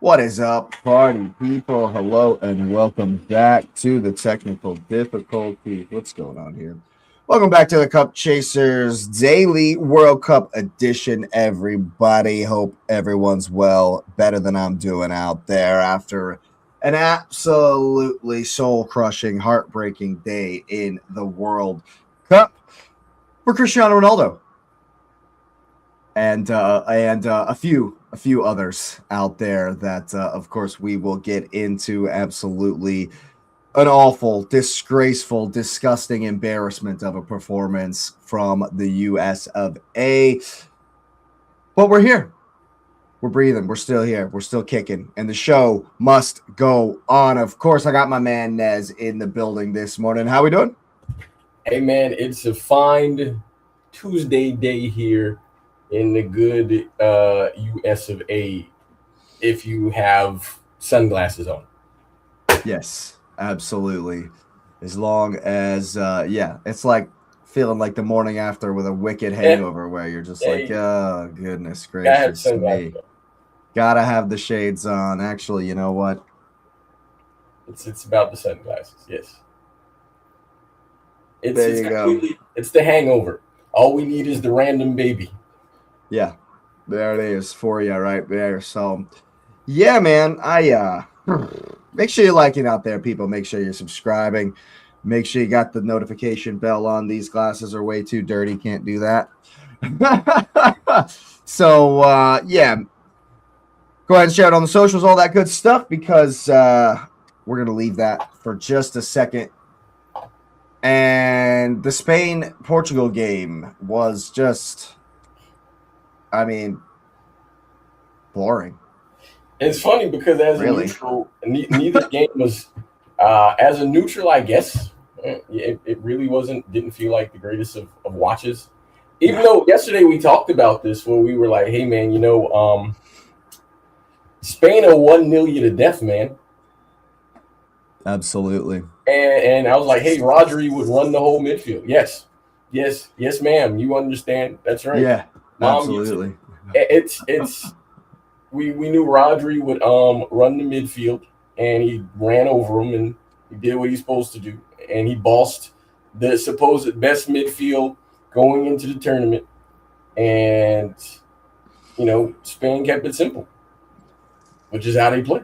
What is up, party people? Hello and welcome back to the technical difficulties. What's going on here? Welcome back to the Cup Chasers Daily World Cup Edition, everybody. Hope everyone's well, better than I'm doing out there after an absolutely soul crushing, heartbreaking day in the World Cup for Cristiano Ronaldo and a few others out there that of course we will get into. Absolutely an awful, disgraceful, disgusting embarrassment of a performance from the US of A. But we're here. We're breathing. We're still here. We're still kicking. And the show must go on. Of course, I got my man Nez in the building this morning. How we doing? Hey man, it's a fine Tuesday day here in the good US of A if you have sunglasses on. Yes, absolutely. As long as yeah, it's like feeling like the morning after with a wicked Yeah, hangover where you're just like, hey, oh goodness gotta have gracious sunglasses me. on. Gotta have the shades on. Actually, you know what? It's about the sunglasses, yes. It's There it's you go. completely it's the hangover. All we need is the random baby. Yeah, there it is for you right there. So yeah, man. I make sure you're liking out there, people. Make sure you're subscribing. Make sure you got the notification bell on. These glasses are way too dirty. Can't do that. So yeah, go ahead and share it on the socials, all that good stuff, because we're gonna leave that for just a second. And the Spain Portugal game was just, I mean, boring. It's funny because as a Really. neutral, neither game was as a neutral, I guess. It really didn't feel like the greatest of watches. Even Yeah, though yesterday we talked about this where we were like, hey man, Spain will 1-0 you to death, man. absolutely. And I was like, hey, Rodri would run the whole midfield. Yes, yes, yes, ma'am. You understand? That's right, Yeah, mom. absolutely. It's we knew Rodri would run the midfield, and he ran over him, and he did what he's supposed to do, and he bossed the supposed best midfield going into the tournament, and Spain kept it simple, which is how they play.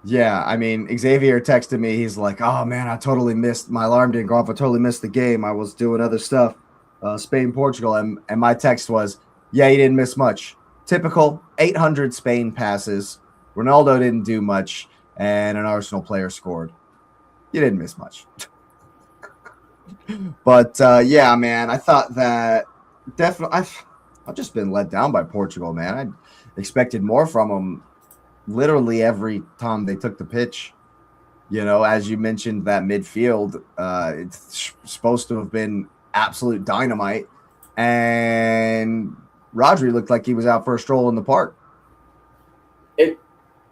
Yeah, I mean, Xavier texted me. He's like, "Oh man, I totally missed my alarm didn't go off. I totally missed the game. I was doing other stuff, Spain, Portugal." And my text was, "Yeah, you didn't miss much. Typical 800 Spain passes. Ronaldo didn't do much, and an Arsenal player scored. You didn't miss much." But yeah, man, I thought that definitely. I've just been let down by Portugal, man. I expected more from them. Literally every time they took the pitch. As you mentioned, that midfield, it's supposed to have been absolute dynamite, and Rodri looked like he was out for a stroll in the park. It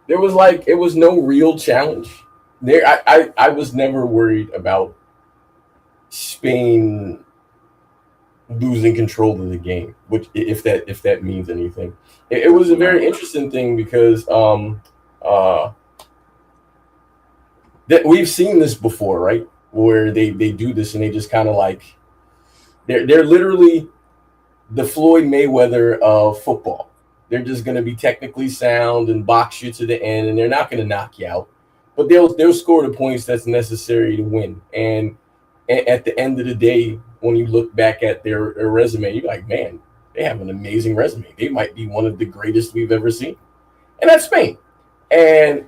it was no real challenge there. I was never worried about Spain losing control of the game, which if that means anything. It was a very interesting thing because uh that we've seen this before, right? Where they do this and they just kind of like they're literally the Floyd Mayweather of football. They're just going to be technically sound and box you to the end, and they're not going to knock you out, but they'll score the points that's necessary to win. And at the end of the day, when you look back at their resume, you're like, man, they have an amazing resume. They might be one of the greatest we've ever seen, and that's Spain. And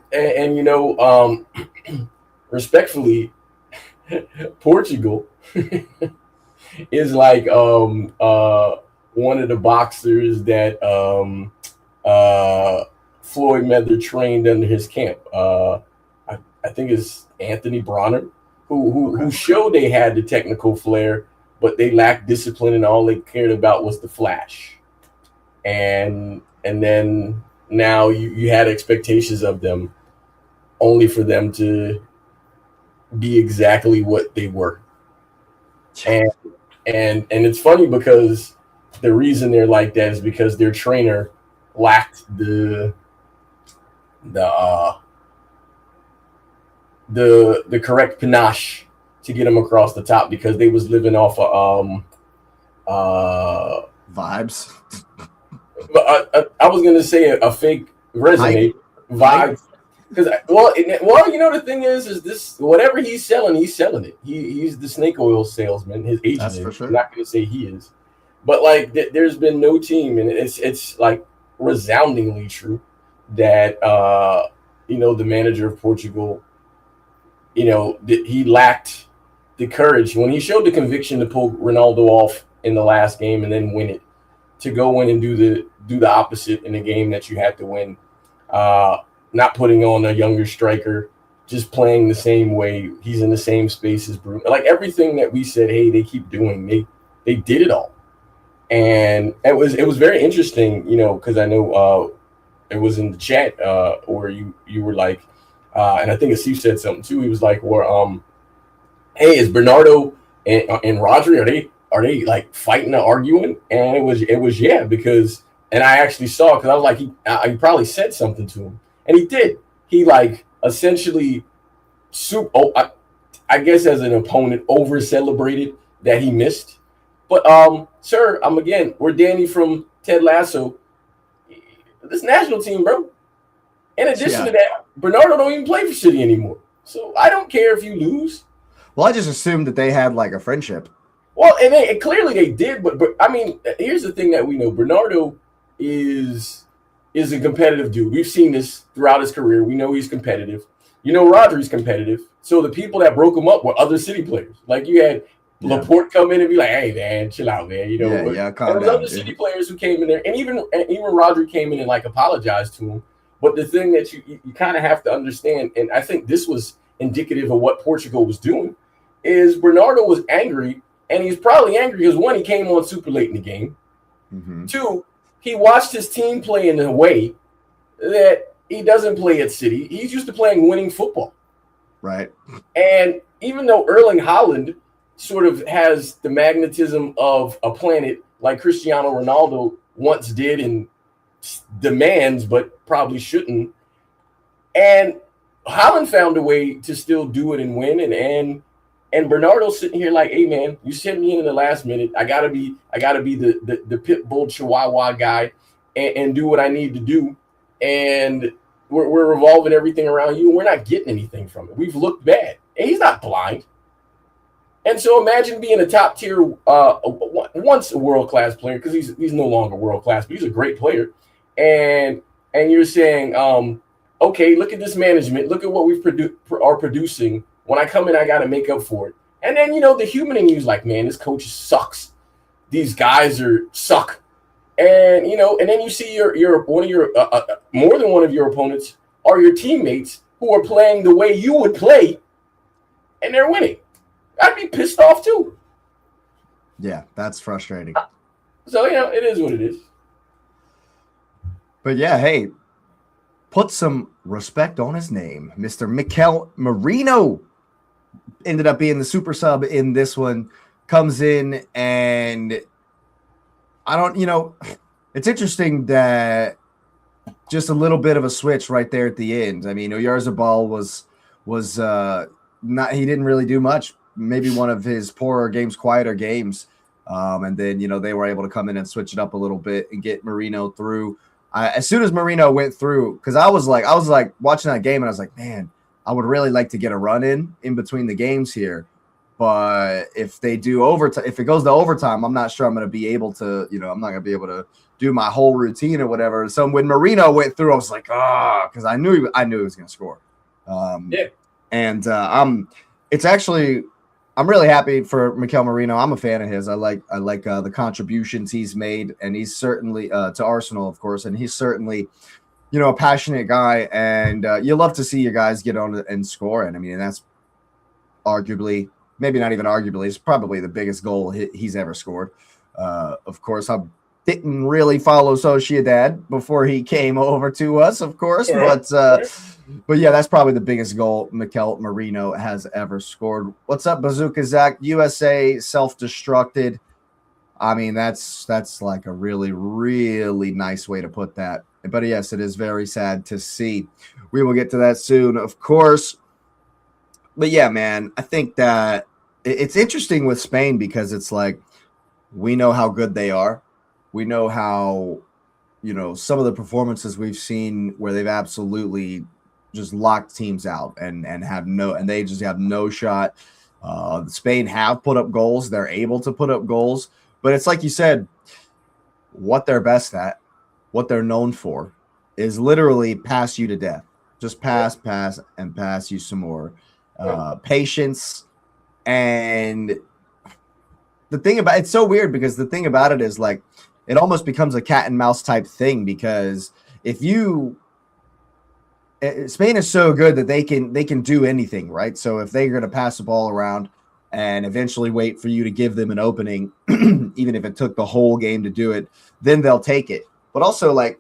respectfully, Portugal is like one of the boxers that Floyd Mayweather trained under his camp. I think it's Anthony Bronner, who showed they had the technical flair, but they lacked discipline, and all they cared about was the flash. And then now you had expectations of them, only for them to be exactly what they were. And and it's funny because the reason they're like that is because their trainer lacked the uh, the correct panache to get them across the top because they was living off of Vibes. I was gonna say a fake resume vibe because you know the thing is this whatever he's selling it. He's the snake oil salesman. His agent That's is. for sure. I'm not gonna say he is, but like there's been no team, and it's like resoundingly true that the manager of Portugal, he lacked the courage when he showed the conviction to pull Ronaldo off in the last game and then win it, to go in and do the opposite in a game that you had to win. Not putting on a younger striker, just playing the same way. He's in the same space as Bruno. Like everything that we said, hey, they keep doing, they did it all. And it was very interesting, because I know it was in the chat where you were like, and I think Asif said something too. He was like, "Well, hey, is Bernardo and Rodri are they like fighting or arguing?" And it was yeah, because and I actually saw because I was like he probably said something to him, and he did. He like essentially I guess as an opponent over celebrated that he missed. But sir, we're Danny from Ted Lasso. This national team, bro. In addition to that, Bernardo don't even play for City anymore. So I don't care if you lose. Well, I just assumed that they had like a friendship. Well, and clearly they did, but I mean, here's the thing that we know: Bernardo is a competitive dude. We've seen this throughout his career. We know he's competitive. Rodri's competitive. So the people that broke him up were other City players. Like you had Laporte come in and be like, "Hey man, chill out, man." Calm down. Other City players who came in there, and even Rodri came in and like apologized to him. But the thing that you kind of have to understand, and I think this was indicative of what Portugal was doing, is Bernardo was angry, and he's probably angry because one, he came on super late in the game. Mm-hmm. Two, he watched his team play in a way that he doesn't play at City. He's used to playing winning football. Right. And even though Erling Haaland sort of has the magnetism of a planet like Cristiano Ronaldo once did and demands, but probably shouldn't. And Haaland found a way to still do it and win. And Bernardo's sitting here like, hey man, you sent me in the last minute. I gotta be the pit bull chihuahua guy and do what I need to do. And we're revolving everything around you, and we're not getting anything from it. We've looked bad. And he's not blind. And so imagine being a top tier, once a world class player, because he's no longer world class, but he's a great player. And you're saying, okay, look at this management, look at what we are producing. When I come in, I got to make up for it. And then the human in you is like, man, this coach sucks. These guys suck. And and then you see your one of your more than one of your opponents are your teammates who are playing the way you would play, and they're winning. I'd be pissed off too. Yeah, that's frustrating. So it is what it is. But yeah, hey, put some respect on his name. Mr. Mikel Merino ended up being the super sub in this one. Comes in and it's interesting that just a little bit of a switch right there at the end. I mean, Oyarzabal was not, he didn't really do much. Maybe one of his poorer games, quieter games. And then, they were able to come in and switch it up a little bit and get Merino through. As soon as Merino went through, because I was like watching that game and I was like, man, I would really like to get a run in between the games here. But if they do overtime, if it goes to overtime, I'm not sure I'm going to be able to, I'm not going to be able to do my whole routine or whatever. So when Merino went through, I was like, because I knew he was going to score. And I'm really happy for Mikel Merino. I'm a fan of his. I like the contributions he's made, and he's certainly to Arsenal, of course, and he's certainly, a passionate guy. And you love to see your guys get on and score. And I mean, that's arguably, maybe not even arguably, it's probably the biggest goal he's ever scored. Of course, I didn't really follow Sociedad before he came over to us, of course, but yeah, that's probably the biggest goal Mikel Merino has ever scored. What's up, Bazooka Zach? USA self-destructed. I mean, that's like a really, really nice way to put that. But yes, it is very sad to see. We will get to that soon, of course. But yeah, man, I think that it's interesting with Spain because it's like we know how good they are. We know how, some of the performances we've seen where they've absolutely just locked teams out and have no, and they just have no shot. Spain have put up goals. They're able to put up goals, but it's like you said, what they're best at, what they're known for is literally pass you to death. Just pass, and pass you some more. Patience. And the thing about it's so weird because the thing about it is like it almost becomes a cat and mouse type thing because if you Spain is so good that they can do anything, right? So if they're going to pass the ball around and eventually wait for you to give them an opening, even if it took the whole game to do it, then they'll take it. But also, like,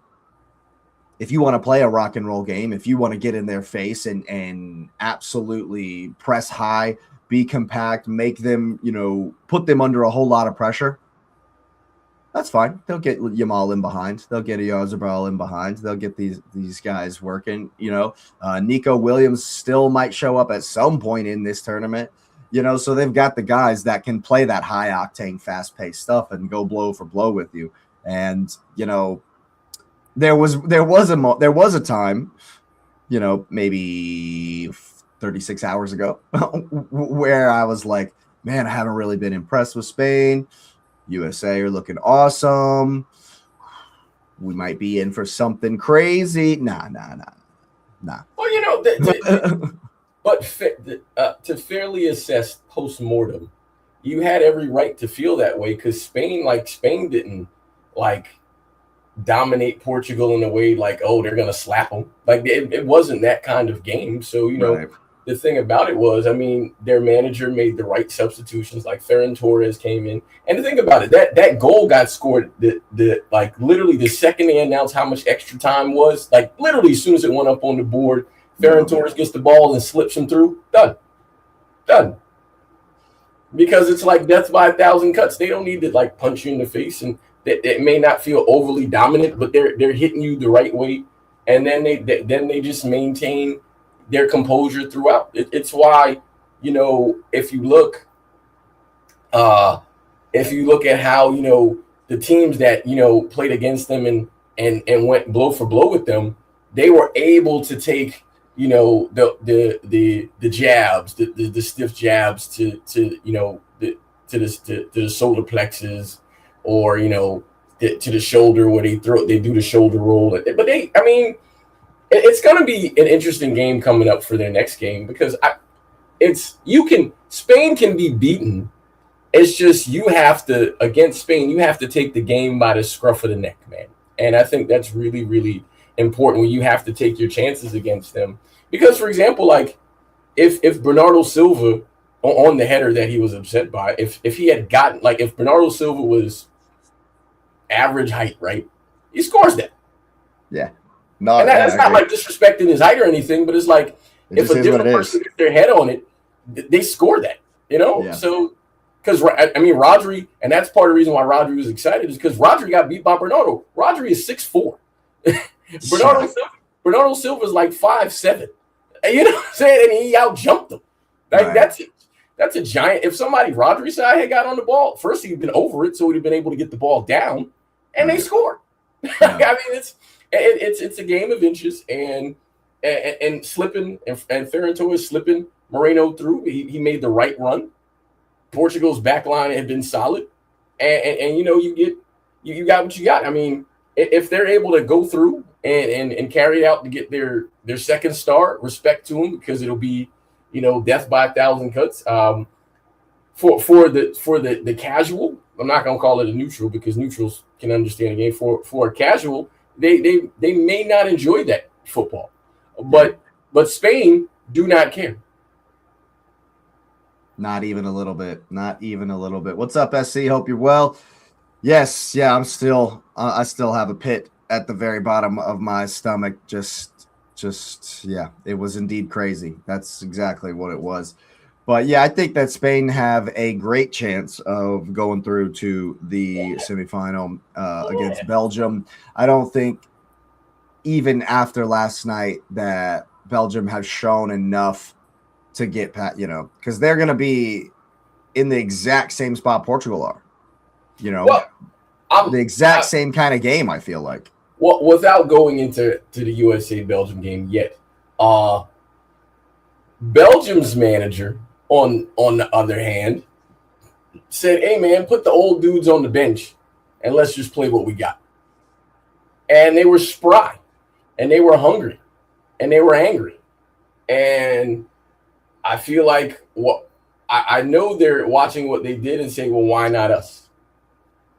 if you want to play a rock and roll game, if you want to get in their face and absolutely press high, be compact, make them, put them under a whole lot of pressure, that's fine. They'll get Yamal in behind. They'll get Oyarzabal in behind. They'll get these guys working. Nico Williams still might show up at some point in this tournament. So they've got the guys that can play that high octane, fast paced stuff and go blow for blow with you. And there was a time, maybe 36 hours ago, where I was like, man, I haven't really been impressed with Spain. USA are looking awesome. We might be in for something crazy. Nah. Well, but to fairly assess post-mortem, you had every right to feel that way because Spain didn't dominate Portugal in a way like, oh, they're going to slap them. Like it wasn't that kind of game. So, Right. The thing about it was, I mean, their manager made the right substitutions. Like Ferran Torres came in, and the thing about it, that goal got scored. Literally the second they announced how much extra time was, like literally as soon as it went up on the board, Ferran Torres gets the ball and slips him through. Done. Because it's like death by 1,000 cuts. They don't need to punch you in the face, and it may not feel overly dominant, but they're hitting you the right way, and then they just maintain their composure throughout. It's why, if you look at how, the teams that, played against them and went blow for blow with them, they were able to take, the jabs, the stiff jabs to the solar plexus, or, to the shoulder where they do the shoulder roll. But it's going to be an interesting game coming up for their next game because Spain can be beaten. It's just against Spain, you have to take the game by the scruff of the neck, man. And I think that's really, really important when you have to take your chances against them. Because, for example, if Bernardo Silva on the header that he was upset by, if he had gotten, if Bernardo Silva was average height, right, he scores that. Yeah. No, and that's not disrespecting his height or anything, but it's like if a different person gets their head on it, they score that, Yeah. So, because Rodri, and that's part of the reason why Rodri was excited is because Rodri got beat by Bernardo. Rodri is 6'4". Bernardo Silva is 5'7". You know what I'm saying? And he out jumped him. Right. That's a giant. If somebody Rodri's side had got on the ball, first he'd been over it, so he'd have been able to get the ball down, and they scored. Yeah. It's a game of inches, and slipping and Ferran Torres slipping Moreno through. He made the right run. Portugal's back line had been solid, and you got what you got. I mean, if they're able to go through and carry it out to get their second star, respect to them, because it'll be death by 1,000 cuts. For the casual, I'm not gonna call it a neutral because neutrals can understand the game. For a casual, they may not enjoy that football, but Spain do not care. Not even a little bit. Not even a little bit. What's up, SC? Hope you're well. Yes, yeah, I still have a pit at the very bottom of my stomach. Just yeah, it was indeed crazy. That's exactly what it was. But yeah, I think that Spain have a great chance of going through to the semifinal against Belgium. I don't think even after last night that Belgium has shown enough to get past, because they're going to be in the exact same spot Portugal are, Well, the exact same kind of game, I feel like. Well, without going into the USA Belgium game yet, Belgium's manager, on the other hand, said, "Hey man, put the old dudes on the bench and let's just play what we got." And they were spry, and they were hungry, and they were angry, and I feel like I know they're watching what they did and saying, "Well, why not us?"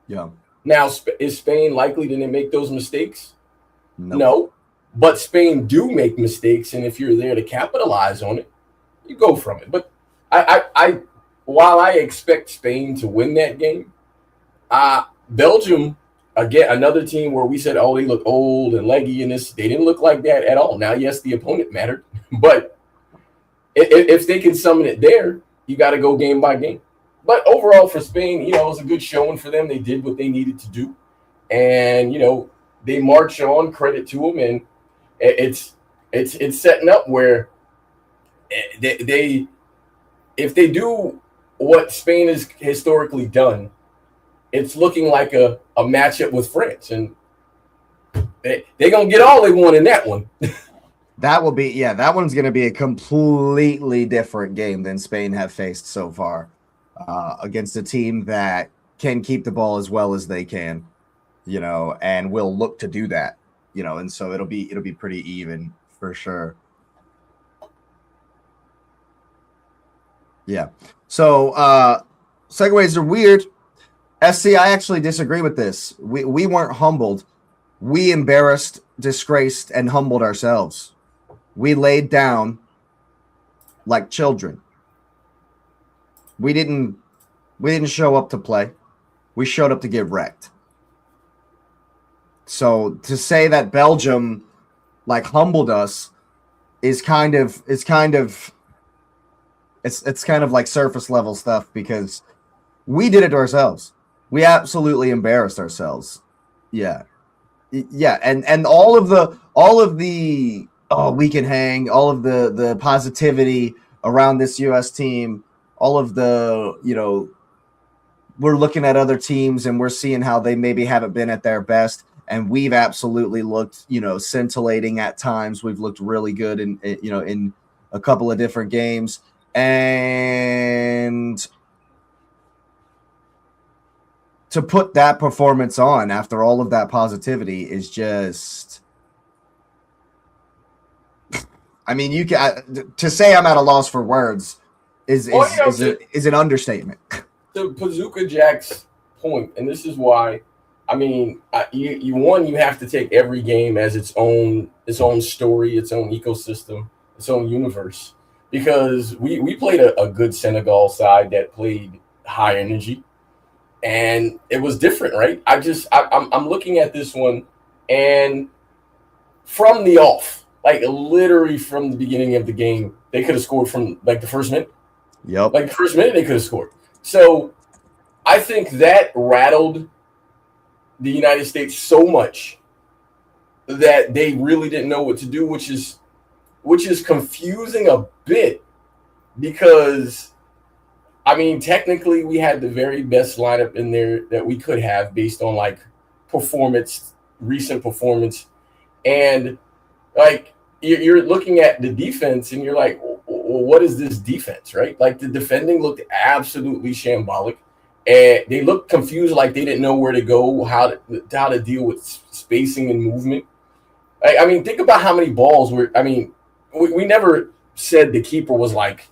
Yeah. Now, is Spain likely to make those mistakes? Nope. No, but Spain do make mistakes, and if you're there to capitalize on it, you go from it. But I while I expect Spain to win that game, Belgium, again, another team where we said, oh, they look old and leggy in this. They didn't look like that at all. Now, yes, the opponent mattered, but if they can summon it there, you got to go game by game. But overall for Spain, it was a good showing for them. They did what they needed to do. And, they march on, credit to them. And it's setting up where they if they do what Spain has historically done, it's looking like a matchup with France. And they're going to get all they want in that one. That will be, that one's going to be a completely different game than Spain have faced so far against a team that can keep the ball as well as they can, and will look to do that, and so it'll be pretty even for sure. Yeah. So segues are weird. SC, I actually disagree with this. We weren't humbled. We embarrassed, disgraced, and humbled ourselves. We laid down like children. We didn't show up to play. We showed up to get wrecked. So to say that Belgium humbled us is kind of like surface level stuff, because we did it to ourselves. We absolutely embarrassed ourselves. Yeah. Yeah, and all of the we can hang, all of the positivity around this US team, all of the, we're looking at other teams and we're seeing how they maybe haven't been at their best, and we've absolutely looked, scintillating at times. We've looked really good in a couple of different games, and to put that performance on after all of that positivity is just, I mean, you can, to say I'm at a loss for words is an understatement. To Bazooka Jack's point, and this is why, I mean, you have to take every game as its own story, its own ecosystem, its own universe, because we played a good Senegal side that played high energy. And it was different, right? I'm looking at this one, and from the off, literally from the beginning of the game, they could have scored from the first minute. Yep. The first minute they could have scored. So I think that rattled the United States so much that they really didn't know what to do, which is confusing a bit, because I mean, technically, we had the very best lineup in there that we could have based on recent performance. And you're looking at the defense and you're like, well, what is this defense, right? The defending looked absolutely shambolic, and they looked confused, they didn't know where to go, how to deal with spacing and movement. I mean, think about how many balls we never said the keeper was like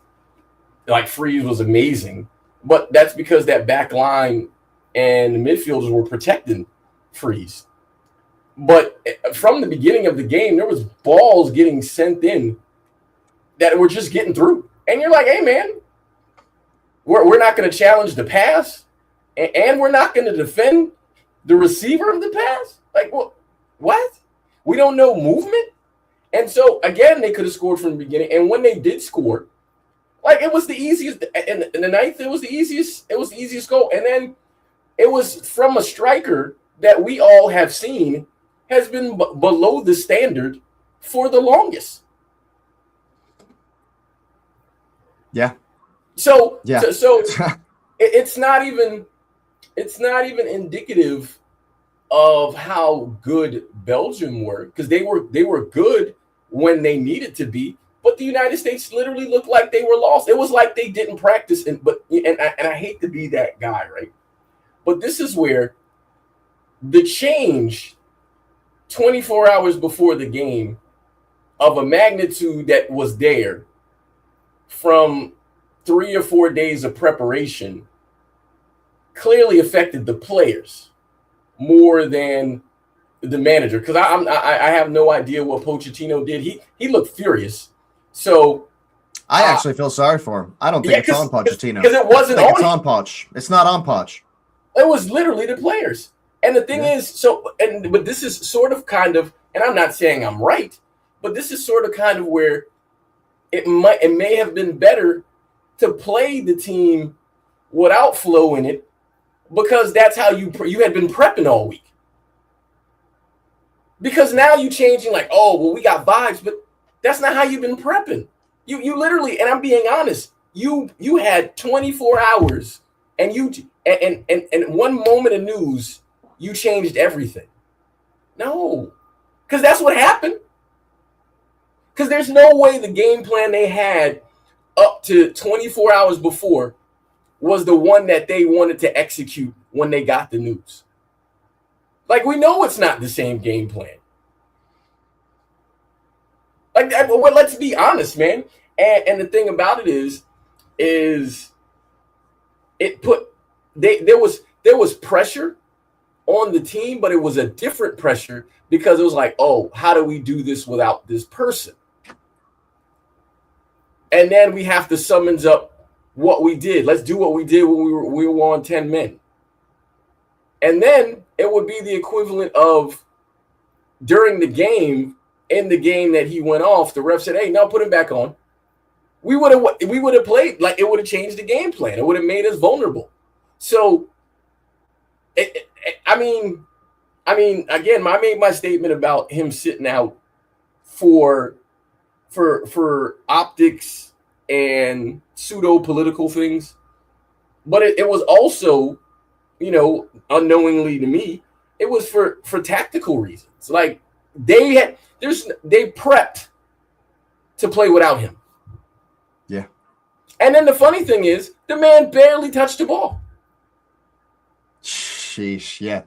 Freeze was amazing, but that's because that back line and the midfielders were protecting Freeze. But from the beginning of the game, there was balls getting sent in that were just getting through. And you're like, hey, man, we're not going to challenge the pass, and we're not going to defend the receiver of the pass? What? We don't know movement? And so, again, they could have scored from the beginning. And when they did score, Like it was the easiest in the ninth. It was the easiest. It was the easiest goal, and then it was from a striker that we all have seen has been below the standard for the longest. Yeah. So it's not even indicative of how good Belgium were, because they were good when they needed to be, but the United States literally looked like they were lost. It was like they didn't practice, and I hate to be that guy, right? But this is where the change 24 hours before the game of a magnitude that was there from 3 or 4 days of preparation clearly affected the players more than the manager. Because I have no idea what Pochettino did. He looked furious. So I actually feel sorry for him. I don't think it's on Pochettino. Because it wasn't on. It's on Poch. It's not on Poch. It was literally the players. And the thing is, but this is sort of kind of, and I'm not saying I'm right, but this is sort of kind of where it may have been better to play the team without flow in it, because that's how you had been prepping all week. Because now you changing like, oh, well, we got vibes, but that's not how you've been prepping. You literally, and I'm being honest, you had 24 hours and one moment of news, you changed everything. No, because that's what happened. Because there's no way the game plan they had up to 24 hours before was the one that they wanted to execute when they got the news. Like, we know it's not the same game plan. Like, well, let's be honest, man. And the thing about it is it put there was pressure on the team, but it was a different pressure because it was like, oh, how do we do this without this person? And then we have to summons up what we did. Let's do what we did when we were on 10 men. And then it would be the equivalent of during the game, in the game that he went off, the ref said, hey, no, put him back on. We would have played, like, it would have changed the game plan. It would have made us vulnerable. So, I mean, again, I made my statement about him sitting out for optics and pseudo political things, but it was also, unknowingly to me, it was for tactical reasons. Like they prepped to play without him. Yeah. And then the funny thing is, the man barely touched the ball. Sheesh. Yeah.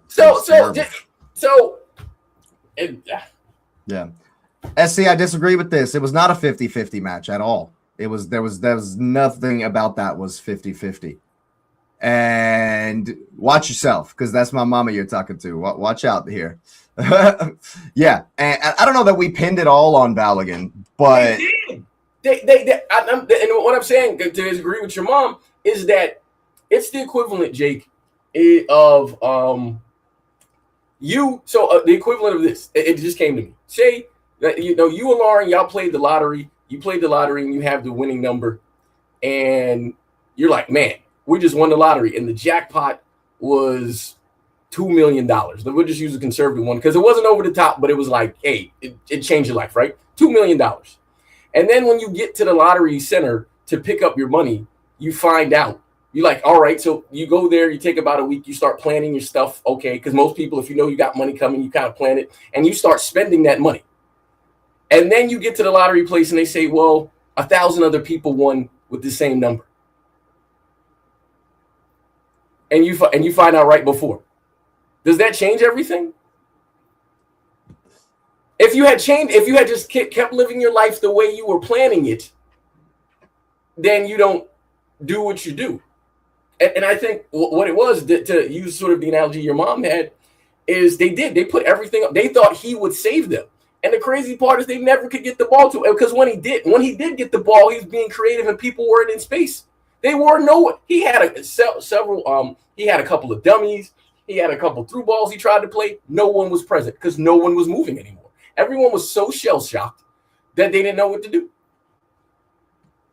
Yeah. SC, I disagree with this. It was not a 50-50 match at all. There was nothing about that was 50-50. And watch yourself, because that's my mama you're talking to. Watch out here. Yeah. And I don't know that we pinned it all on Balogun, but and what I'm saying, to agree with your mom, is that it's the equivalent, Jake, of the equivalent of this. It just came to me. Say that you and Lauren, y'all played the lottery. You played the lottery and you have the winning number, and you're like, man, we just won the lottery, and the jackpot was $2 million. We'll just use a conservative one because it wasn't over the top, but it was like, hey, it changed your life, right? $2 million. And then when you get to the lottery center to pick up your money, you find out. You're like, all right, so you go there, you take about a week, you start planning your stuff, okay, because most people, if you know you got money coming, you kind of plan it, and you start spending that money. And then you get to the lottery place and they say, well, 1,000 other people won with the same number. And you find out right before. Does that change everything? If you had just kept living your life the way you were planning it, then you don't do what you do. And I think what it was, to use sort of the analogy your mom had, is they put everything up. They thought he would save them. And the crazy part is they never could get the ball to him, because when he did get the ball, he was being creative and people weren't in space. They were nowhere. He had several. He had a couple of dummies. He had a couple of through balls he tried to play. No one was present because no one was moving anymore. Everyone was so shell shocked that they didn't know what to do.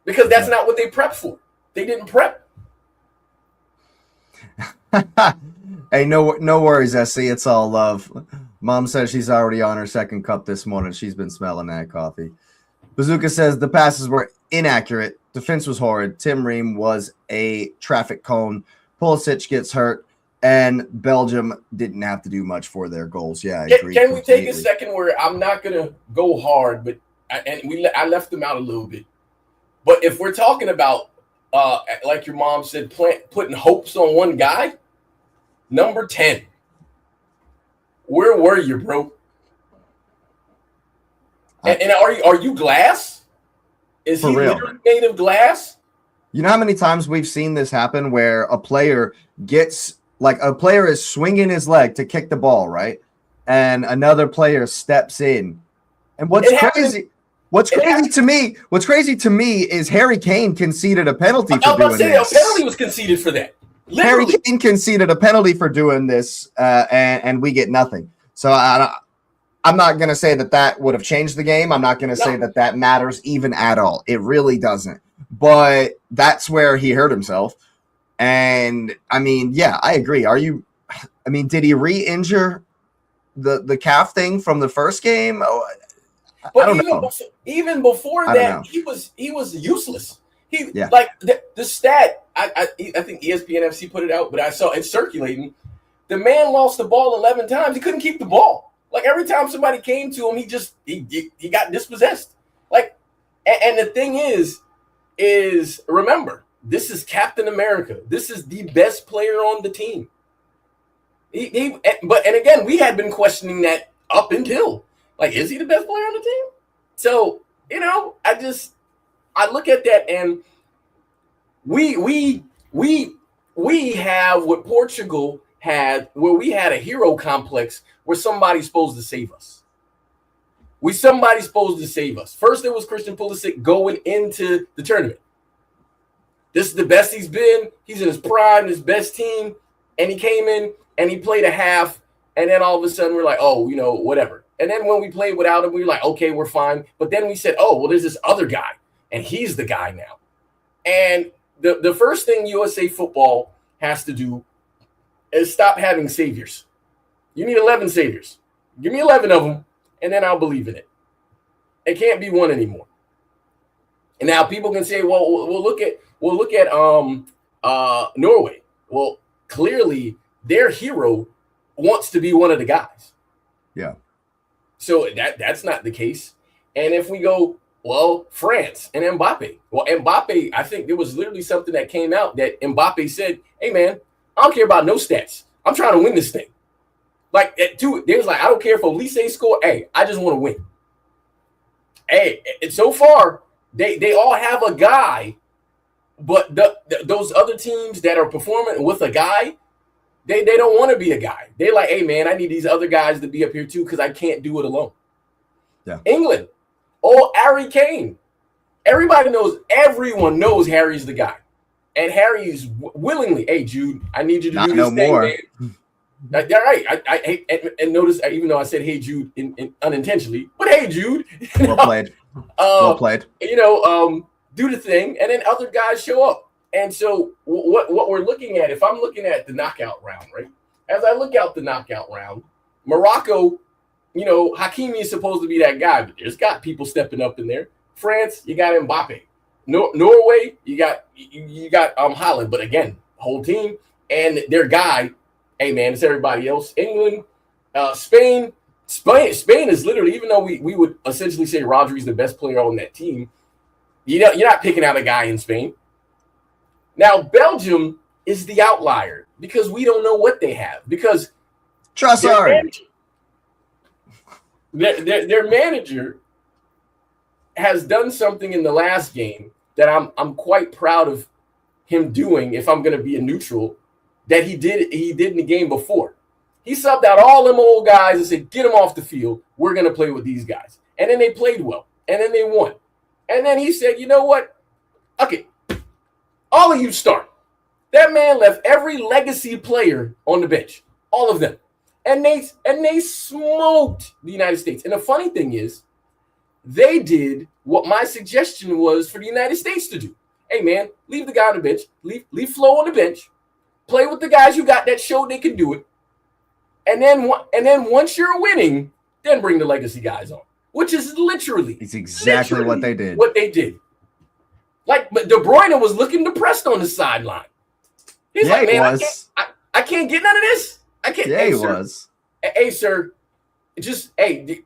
because that's not what they prepped for. They didn't prep. Hey, no worries, Essie. It's all love. Mom says she's already on her second cup this morning. She's been smelling that coffee. Bazooka says the passes were inaccurate. Defense was horrid. Tim Ream was a traffic cone. Pulisic gets hurt. And Belgium didn't have to do much for their goals. Yeah, I agree. Can we take a second where I'm not going to go hard, but I left them out a little bit. But if we're talking about, like your mom said, putting hopes on one guy, number 10. Where were you, bro? And are you glass? Is he literally made of glass? You know how many times we've seen this happen where a player gets – like a player is swinging his leg to kick the ball, right? And another player steps in. And what's crazy to me is Harry Kane conceded a penalty for doing this. A penalty was conceded for that. Literally. Harry Kane conceded a penalty for doing this, and we get nothing. So I'm not going to say that would have changed the game. I'm not going to say that matters even at all. It really doesn't. But that's where he hurt himself. And I mean, yeah, I agree. Did he re-injure the calf thing from the first game? I don't know. Even before that, he was useless. Like the stat. I think ESPN FC put it out, but I saw it circulating. The man lost the ball 11 times. He couldn't keep the ball. Like every time somebody came to him, he got dispossessed. Like, and the thing is remember. This is Captain America. This is the best player on the team. But again, we had been questioning that up until, like, is he the best player on the team? So, I look at that, and we have what Portugal had, where we had a hero complex where somebody's supposed to save us. Somebody's supposed to save us. First, it was Christian Pulisic going into the tournament. This is the best he's been. He's in his prime, his best team. And he came in and he played a half. And then all of a sudden we're like, oh, whatever. And then when we played without him, we were like, okay, we're fine. But then we said, oh, well, there's this other guy. And he's the guy now. And the first thing USA football has to do is stop having saviors. You need 11 saviors. Give me 11 of them, and then I'll believe in it. It can't be one anymore. And now people can say, well, we'll look at Norway. Well, clearly their hero wants to be one of the guys. Yeah. So that's not the case. And if we go, well, France and Mbappe. Well, Mbappe, I think there was literally something that came out that Mbappe said, hey, man, I don't care about no stats. I'm trying to win this thing. Like, they was like, I don't care if Olise score. Hey, I just want to win. Hey, and so far, they all have a guy, but those other teams that are performing with a guy, they don't want to be a guy. They're like, hey, man, I need these other guys to be up here too because I can't do it alone. Yeah. England, Harry Kane. Everyone knows Harry's the guy. And Harry's willingly, hey, Jude, I need you to do this thing, man. All right. I hate and notice, even though I said, hey, Jude, unintentionally, but hey, Jude. Well played. Well played. Do the thing, and then other guys show up. And so what we're looking at, if I'm looking at the knockout round, right? As I look out the knockout round, Morocco, Hakimi is supposed to be that guy, but there's got people stepping up in there. France, you got Mbappe. Norway, you got Holland, but again, whole team and their guy. Hey man, it's everybody else. England, Spain is literally, even though we would essentially say Rodri's the best player on that team, you're not picking out a guy in Spain. Now Belgium is the outlier because we don't know what they have because Trossard. Their manager has done something in the last game that I'm quite proud of him doing, if I'm going to be a neutral, that he did in the game before. He subbed out all them old guys and said, get them off the field. We're going to play with these guys. And then they played well. And then they won. And then he said, you know what? Okay, all of you start. That man left every legacy player on the bench. All of them. And they smoked the United States. And the funny thing is, they did what my suggestion was for the United States to do. Hey, man, leave the guy on the bench. Leave Flo on the bench. Play with the guys you got that showed they can do it. And then once you're winning, then bring the legacy guys on, which is literally it's exactly what they did. What they did. Like, but De Bruyne was looking depressed on the sideline. He's like, man, I can't get none of this. I can't. Yeah, he was. Hey, sir, just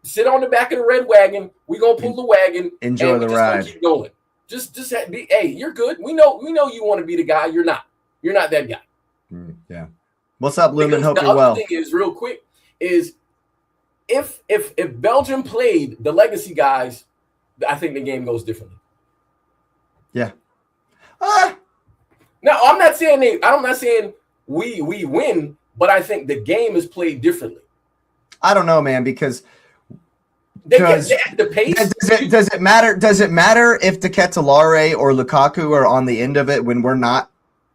sit on the back of the red wagon. We gonna pull the wagon. Enjoy the ride. Keep going. Just be. Hey, you're good. We know you want to be the guy. You're not. You're not that guy. Yeah. What's up, Lumen? Hope you're well. The other thing is, real quick, is if Belgium played the legacy guys, I think the game goes differently. Yeah. No, I'm not saying we win, but I think the game is played differently. I don't know, man, because they have the pace. Does it matter? Does it matter if the Ketelare or Lukaku are on the end of it when we're not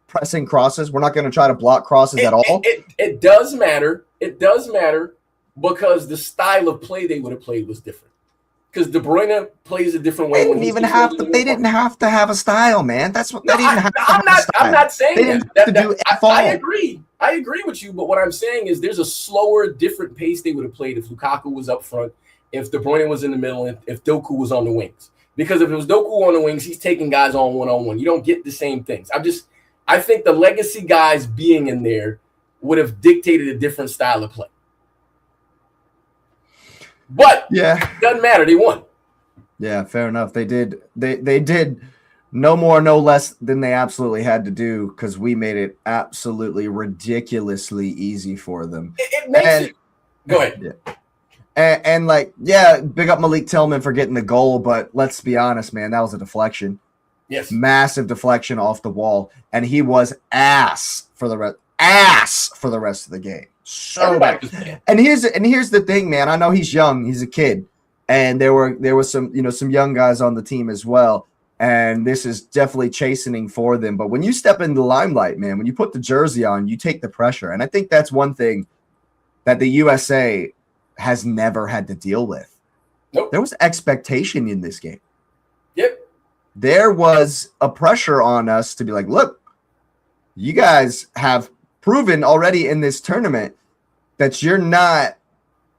pressing crosses? We're not going to try to block crosses at all. It does matter. It does matter because the style of play they would have played was different. Because De Bruyne plays a different way. They didn't even have to. They didn't have to have a style, man. That's what they didn't have to have a style. I'm not saying they didn't have to do I agree. I agree with you. But what I'm saying is there's a slower, different pace they would have played if Lukaku was up front, if De Bruyne was in the middle, if Doku was on the wings. Because if it was Doku on the wings, he's taking guys on one-on-one. You don't get the same things. I think the legacy guys being in there would have dictated a different style of play. But yeah, it doesn't matter. They won. Yeah, fair enough. They did. They did no more, no less than they absolutely had to do because we made it absolutely ridiculously easy for them. It makes it. Go ahead. Yeah. And big up Malik Tillman for getting the goal, but let's be honest, man, that was a deflection. Yes, massive deflection off the wall, and he was ass for the rest of the game. So bad. And here's the thing, man. I know he's young, he's a kid, and there was some young guys on the team as well. And this is definitely chastening for them. But when you step in the limelight, man, when you put the jersey on, you take the pressure. And I think that's one thing that the USA has never had to deal with. Nope. There was expectation in this game. Yep. There was a pressure on us to be like, look, you guys have proven already in this tournament that you're not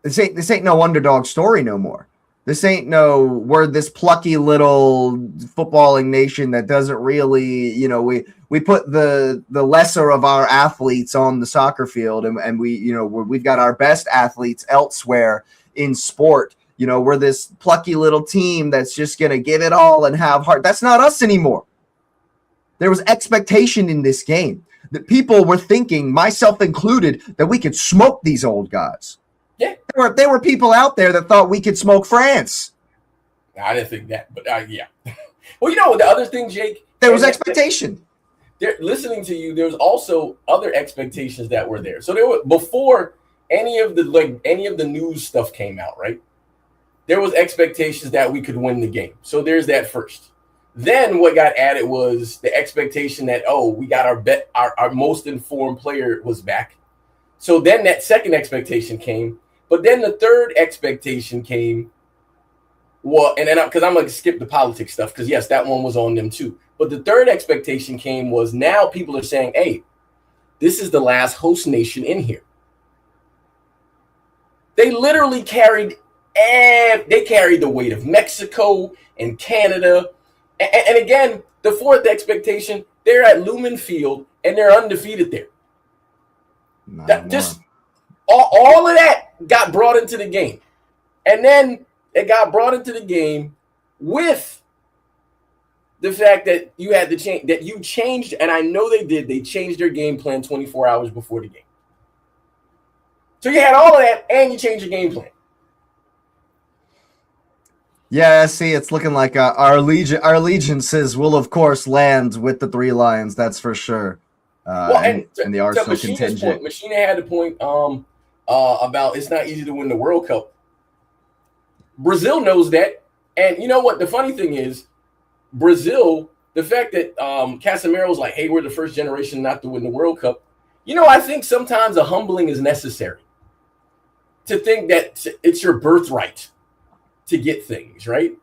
this ain't no underdog story no more. This ain't we're this plucky little footballing nation that doesn't really, we put the lesser of our athletes on the soccer field and we've got our best athletes elsewhere in sport. We're this plucky little team that's just going to give it all and have heart. That's not us anymore. There was expectation in this game that people were thinking, myself included, that we could smoke these old guys. Yeah. There were people out there that thought we could smoke France. I didn't think that, but yeah. Well, the other thing, Jake. There was expectation. Listening to you, there's also other expectations that were there. So there were, before any of the news stuff came out, right? There was expectations that we could win the game. So there's that first. Then what got added was the expectation that, we got our most informed player was back. So then that second expectation came. But then the third expectation came. Well, and then because I'm going to skip the politics stuff because, yes, that one was on them too. But the third expectation came was now people are saying, hey, this is the last host nation in here. They literally carried the weight of Mexico and Canada. And again, the fourth expectation, they're at Lumen Field and they're undefeated there. Just all of that got brought into the game. And then it got brought into the game with the fact that you had to change, that you changed, and I know they did. They changed their game plan 24 hours before the game. So you had all of that, and you changed your game plan. Yeah, see, it's looking like our allegiances will, of course, land with the Three Lions. That's for sure. And the Arsenal contingent. Machina had a point about it's not easy to win the World Cup. Brazil knows that, and you know what? The funny thing is, Brazil, the fact that Casemiro's like, hey, we're the first generation not to win the World Cup. I think sometimes a humbling is necessary. To think that it's your birthright to get things, right?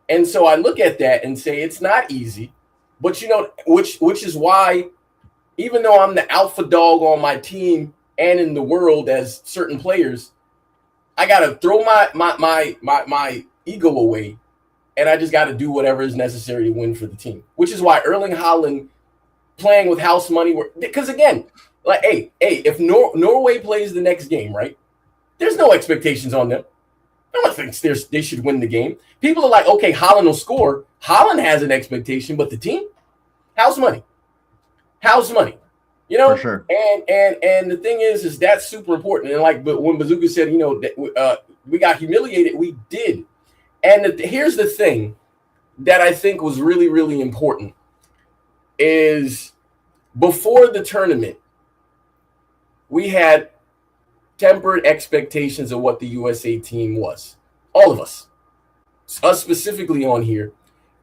And so I look at that and say it's not easy, but which is why, even though I'm the alpha dog on my team and in the world as certain players, I gotta throw my ego away, and I just gotta do whatever is necessary to win for the team. Which is why Erling Haaland playing with house money, because again, like, hey, if Norway plays the next game, right? There's no expectations on them. No one thinks they should win the game. People are like, okay, Haaland will score. Haaland has an expectation, but the team, house money. For sure. And the thing is that's super important. And but when Bazooka said, we got humiliated, we did. And here's the thing that I think was really, really important is before the tournament, we had tempered expectations of what the USA team was. All of us specifically on here.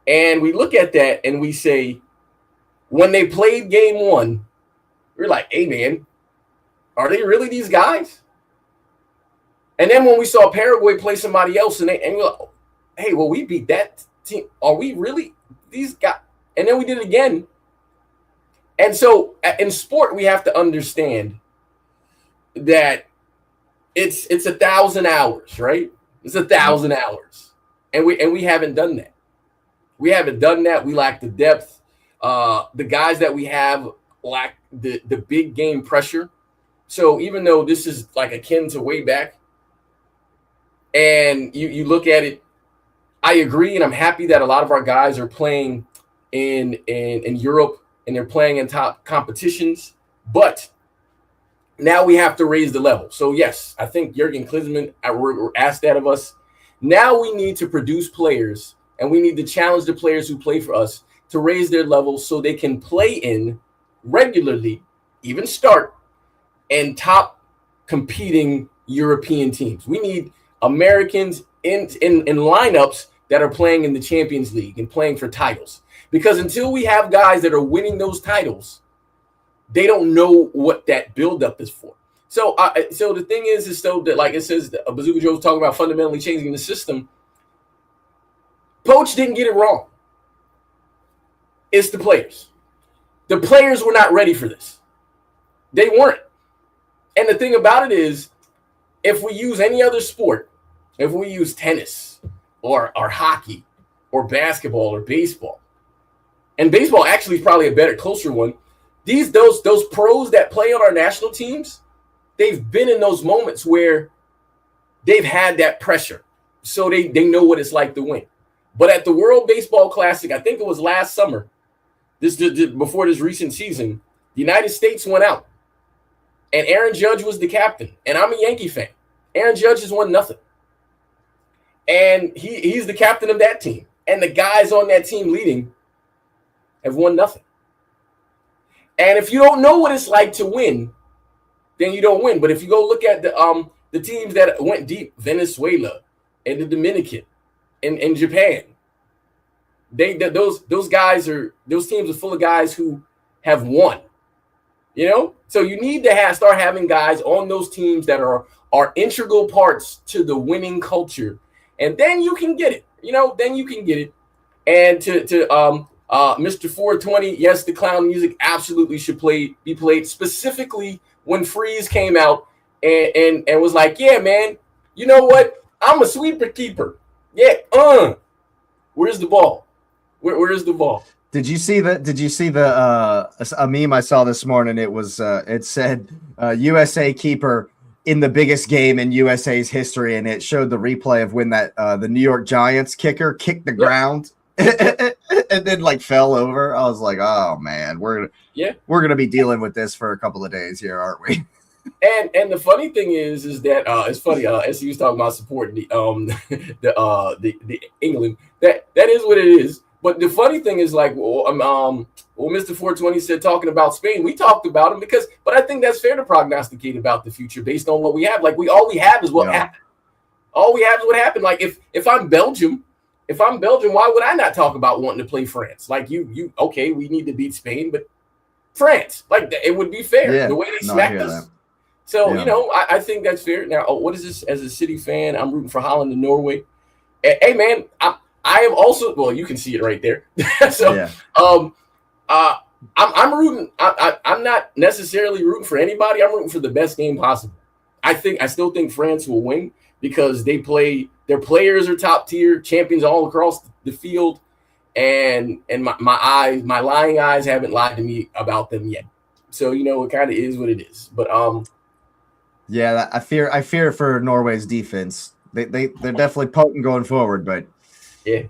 And we look at that and we say, when they played game one, we're like, hey, man, are they really these guys? And then when we saw Paraguay play somebody else and we're like, hey, well, we beat that team. Are we really these guys? And then we did it again. And so in sport, we have to understand that it's 1,000 hours, right? It's 1,000 hours. And we haven't done that. We haven't done that. We lack the depth. The guys that we have lack the big game pressure. So even though this is like akin to way back, and you look at it, I agree, and I'm happy that a lot of our guys are playing in Europe and they're playing in top competitions. But now we have to raise the level. So yes, I think Jurgen Klinsmann asked that of us. Now we need to produce players, and we need to challenge the players who play for us to raise their level so they can play in regularly, even start, and top competing European teams. We need Americans in lineups that are playing in the Champions League and playing for titles. Because until we have guys that are winning those titles, they don't know what that buildup is for. So the thing is so that, like it says, Bazooka Joe was talking about fundamentally changing the system. Poach didn't get it wrong. It's the players. The players were not ready for this. They weren't. And the thing about it is, if we use any other sport, if we use tennis or hockey or basketball or baseball, and baseball actually is probably a better, closer one, those pros that play on our national teams, they've been in those moments where they've had that pressure. So they know what it's like to win. But at the World Baseball Classic, I think it was last summer, before this recent season, the United States went out. And Aaron Judge was the captain. And I'm a Yankee fan. Aaron Judge has won nothing. And he's the captain of that team. And the guys on that team leading have won nothing. And if you don't know what it's like to win, then you don't win. But if you go look at the teams that went deep, Venezuela and the Dominican and Japan, those teams are full of guys who have won. So you need to start having guys on those teams that are integral parts to the winning culture, and then you can get it. Then you can get it. And to Mr. 420, yes, the clown music absolutely should be played, specifically when Freeze came out and was like, yeah, man, you know what? I'm a sweeper keeper. Yeah, where's the ball? Where is the ball? Did you see the a meme I saw this morning? It was it said USA keeper in the biggest game in USA's history, and it showed the replay of when that the New York Giants kicker kicked the ground and then like fell over. I was like, oh man, we're gonna be dealing with this for a couple of days here, aren't we? And the funny thing is that it's funny. SC was talking about supporting the England. That is what it is. But the funny thing is, like, Mr. 420 said, talking about Spain, we talked about them but I think that's fair to prognosticate about the future based on what we have. Like, all we have is what happened. All we have is what happened. Like, if I'm Belgium, why would I not talk about wanting to play France? Like, you okay, we need to beat Spain, but France, like, it would be fair the way they smacked us. That. So, I think that's fair. Now, what is this? As a City fan, I'm rooting for Holland and Norway. Hey, man, I I am also, well, you can see it right there. So, Yeah. I'm rooting. I'm not necessarily rooting for anybody. I'm rooting for the best game possible. I still think France will win because their players are top tier, champions all across the field, and my lying eyes haven't lied to me about them yet. So it kind of is what it is. But yeah, I fear for Norway's defense. They're definitely potent going forward, but yeah.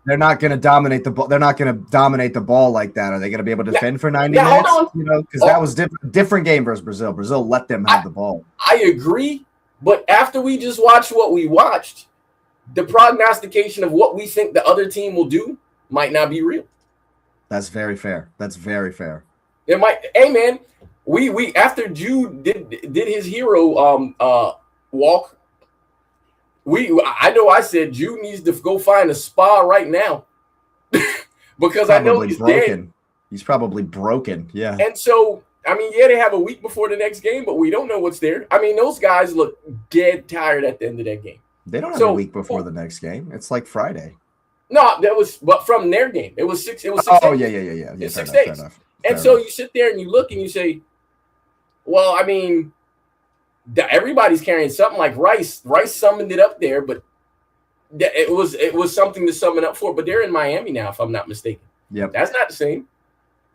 They're not going to dominate the ball. They're not going to dominate the ball like that. Are they going to be able to defend for 90 minutes? Hold on. Because that was different game versus Brazil. Brazil let them have the ball. I agree, but after we just watched what we watched, the prognostication of what we think the other team will do might not be real. That's very fair. That's very fair. It might. Hey man, we after Jude did his hero walk. I know I said Jude needs to go find a spa right now because I know he's broken. Dead. He's probably broken. Yeah. And so, I mean, yeah, they have a week before the next game, but we don't know what's there. I mean, those guys look dead tired at the end of that game. They don't have a week before the next game. It's like Friday. No, but from their game, it was 6. It was 6 days. Yeah. It's 6 days. And so you sit there and you look and you say, well, I mean, everybody's carrying something like Rice. Rice summoned it up there, but it was something to summon up for. But they're in Miami now, if I'm not mistaken. Yep. That's not the same.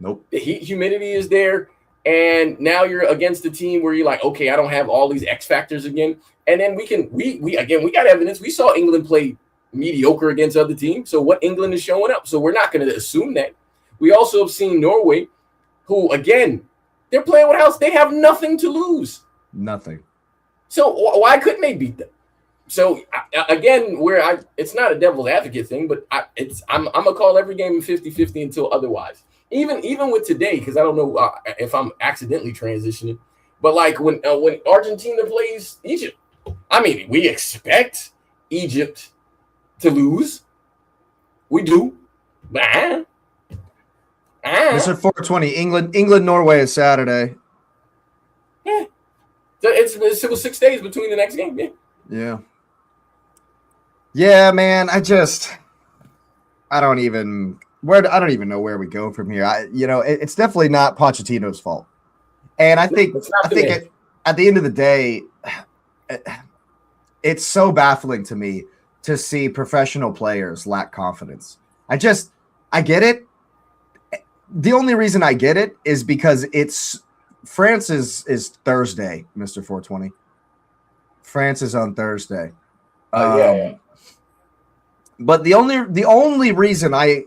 Nope. The humidity is there, and now you're against a team where you're like, okay, I don't have all these X factors again. And then we got evidence. We saw England play mediocre against other teams. So what England is showing up. So we're not going to assume that. We also have seen Norway, who again, they're playing with house. They have nothing to lose. Nothing. So why couldn't they beat them? So again, it's not a devil's advocate thing, but I'm gonna call every game 50-50 until otherwise. Even with today, because I don't know if I'm accidentally transitioning, but like when Argentina plays Egypt, I mean, we expect Egypt to lose. We do. Mr. 420, England, Norway is Saturday. Yeah. So it was 6 days between the next game. Yeah. Yeah, man. I don't even know where we go from here. It's definitely not Pochettino's fault. And I think at the end of the day, it's so baffling to me to see professional players lack confidence. I get it. The only reason I get it is because France is Thursday, Mr. 420. France is on Thursday. Yeah. But the only reason I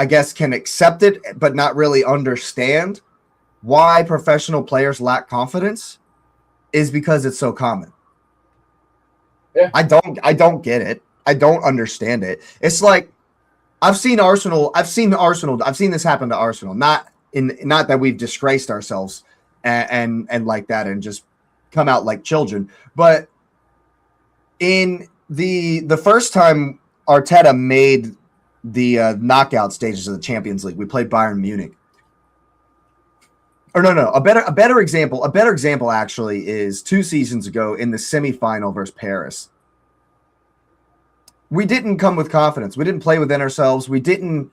guess can accept it, but not really understand why professional players lack confidence is because it's so common. Yeah. I don't get it. I don't understand it. It's like I've seen this happen to Arsenal. Not that we've disgraced ourselves and like that and just come out like children, but in the first time Arteta made the knockout stages of the Champions League, we played Bayern Munich. Or no, a better example actually is 2 seasons ago in the semifinal versus Paris. We didn't come with confidence. We didn't play within ourselves. We didn't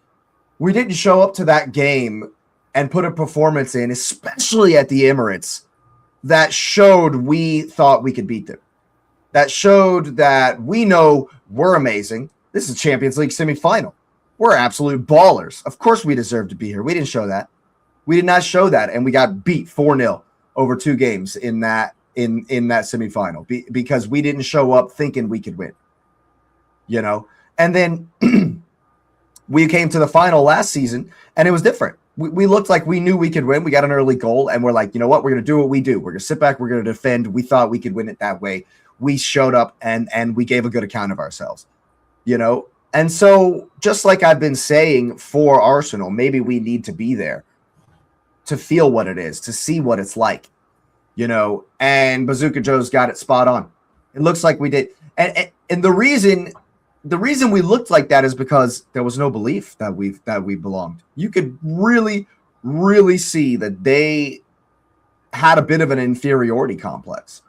show up to that game and put a performance in, especially at the Emirates, that showed we thought we could beat them. That showed that we know we're amazing. This is Champions League semifinal. We're absolute ballers. Of course we deserve to be here. We didn't show that. We did not show that, and we got beat 4-0 over 2 games in that semifinal because we didn't show up thinking we could win. And then we came to the final last season, and it was different. We looked like we knew we could win. We got an early goal, and we're like, you know what? We're going to do what we do. We're going to sit back. We're going to defend. We thought we could win it that way. We showed up, and we gave a good account of ourselves, And so just like I've been saying for Arsenal, maybe we need to be there to feel what it is, to see what it's like, and Bazooka Joe's got it spot on. It looks like we did. And the reason we looked like that is because there was no belief that we belonged. You could really, really see that they had a bit of an inferiority complex,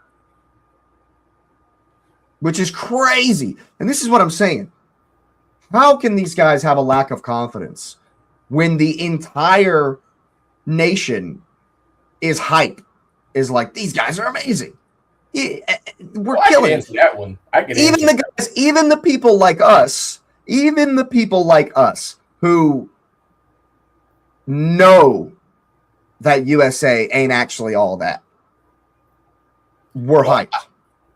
which is crazy. And this is what I'm saying. How can these guys have a lack of confidence when the entire nation is hype? Is like, these guys are amazing. We're I killing can answer that one. I can even answer the guys, even the people like us, who know that USA ain't actually all that. We're hyped.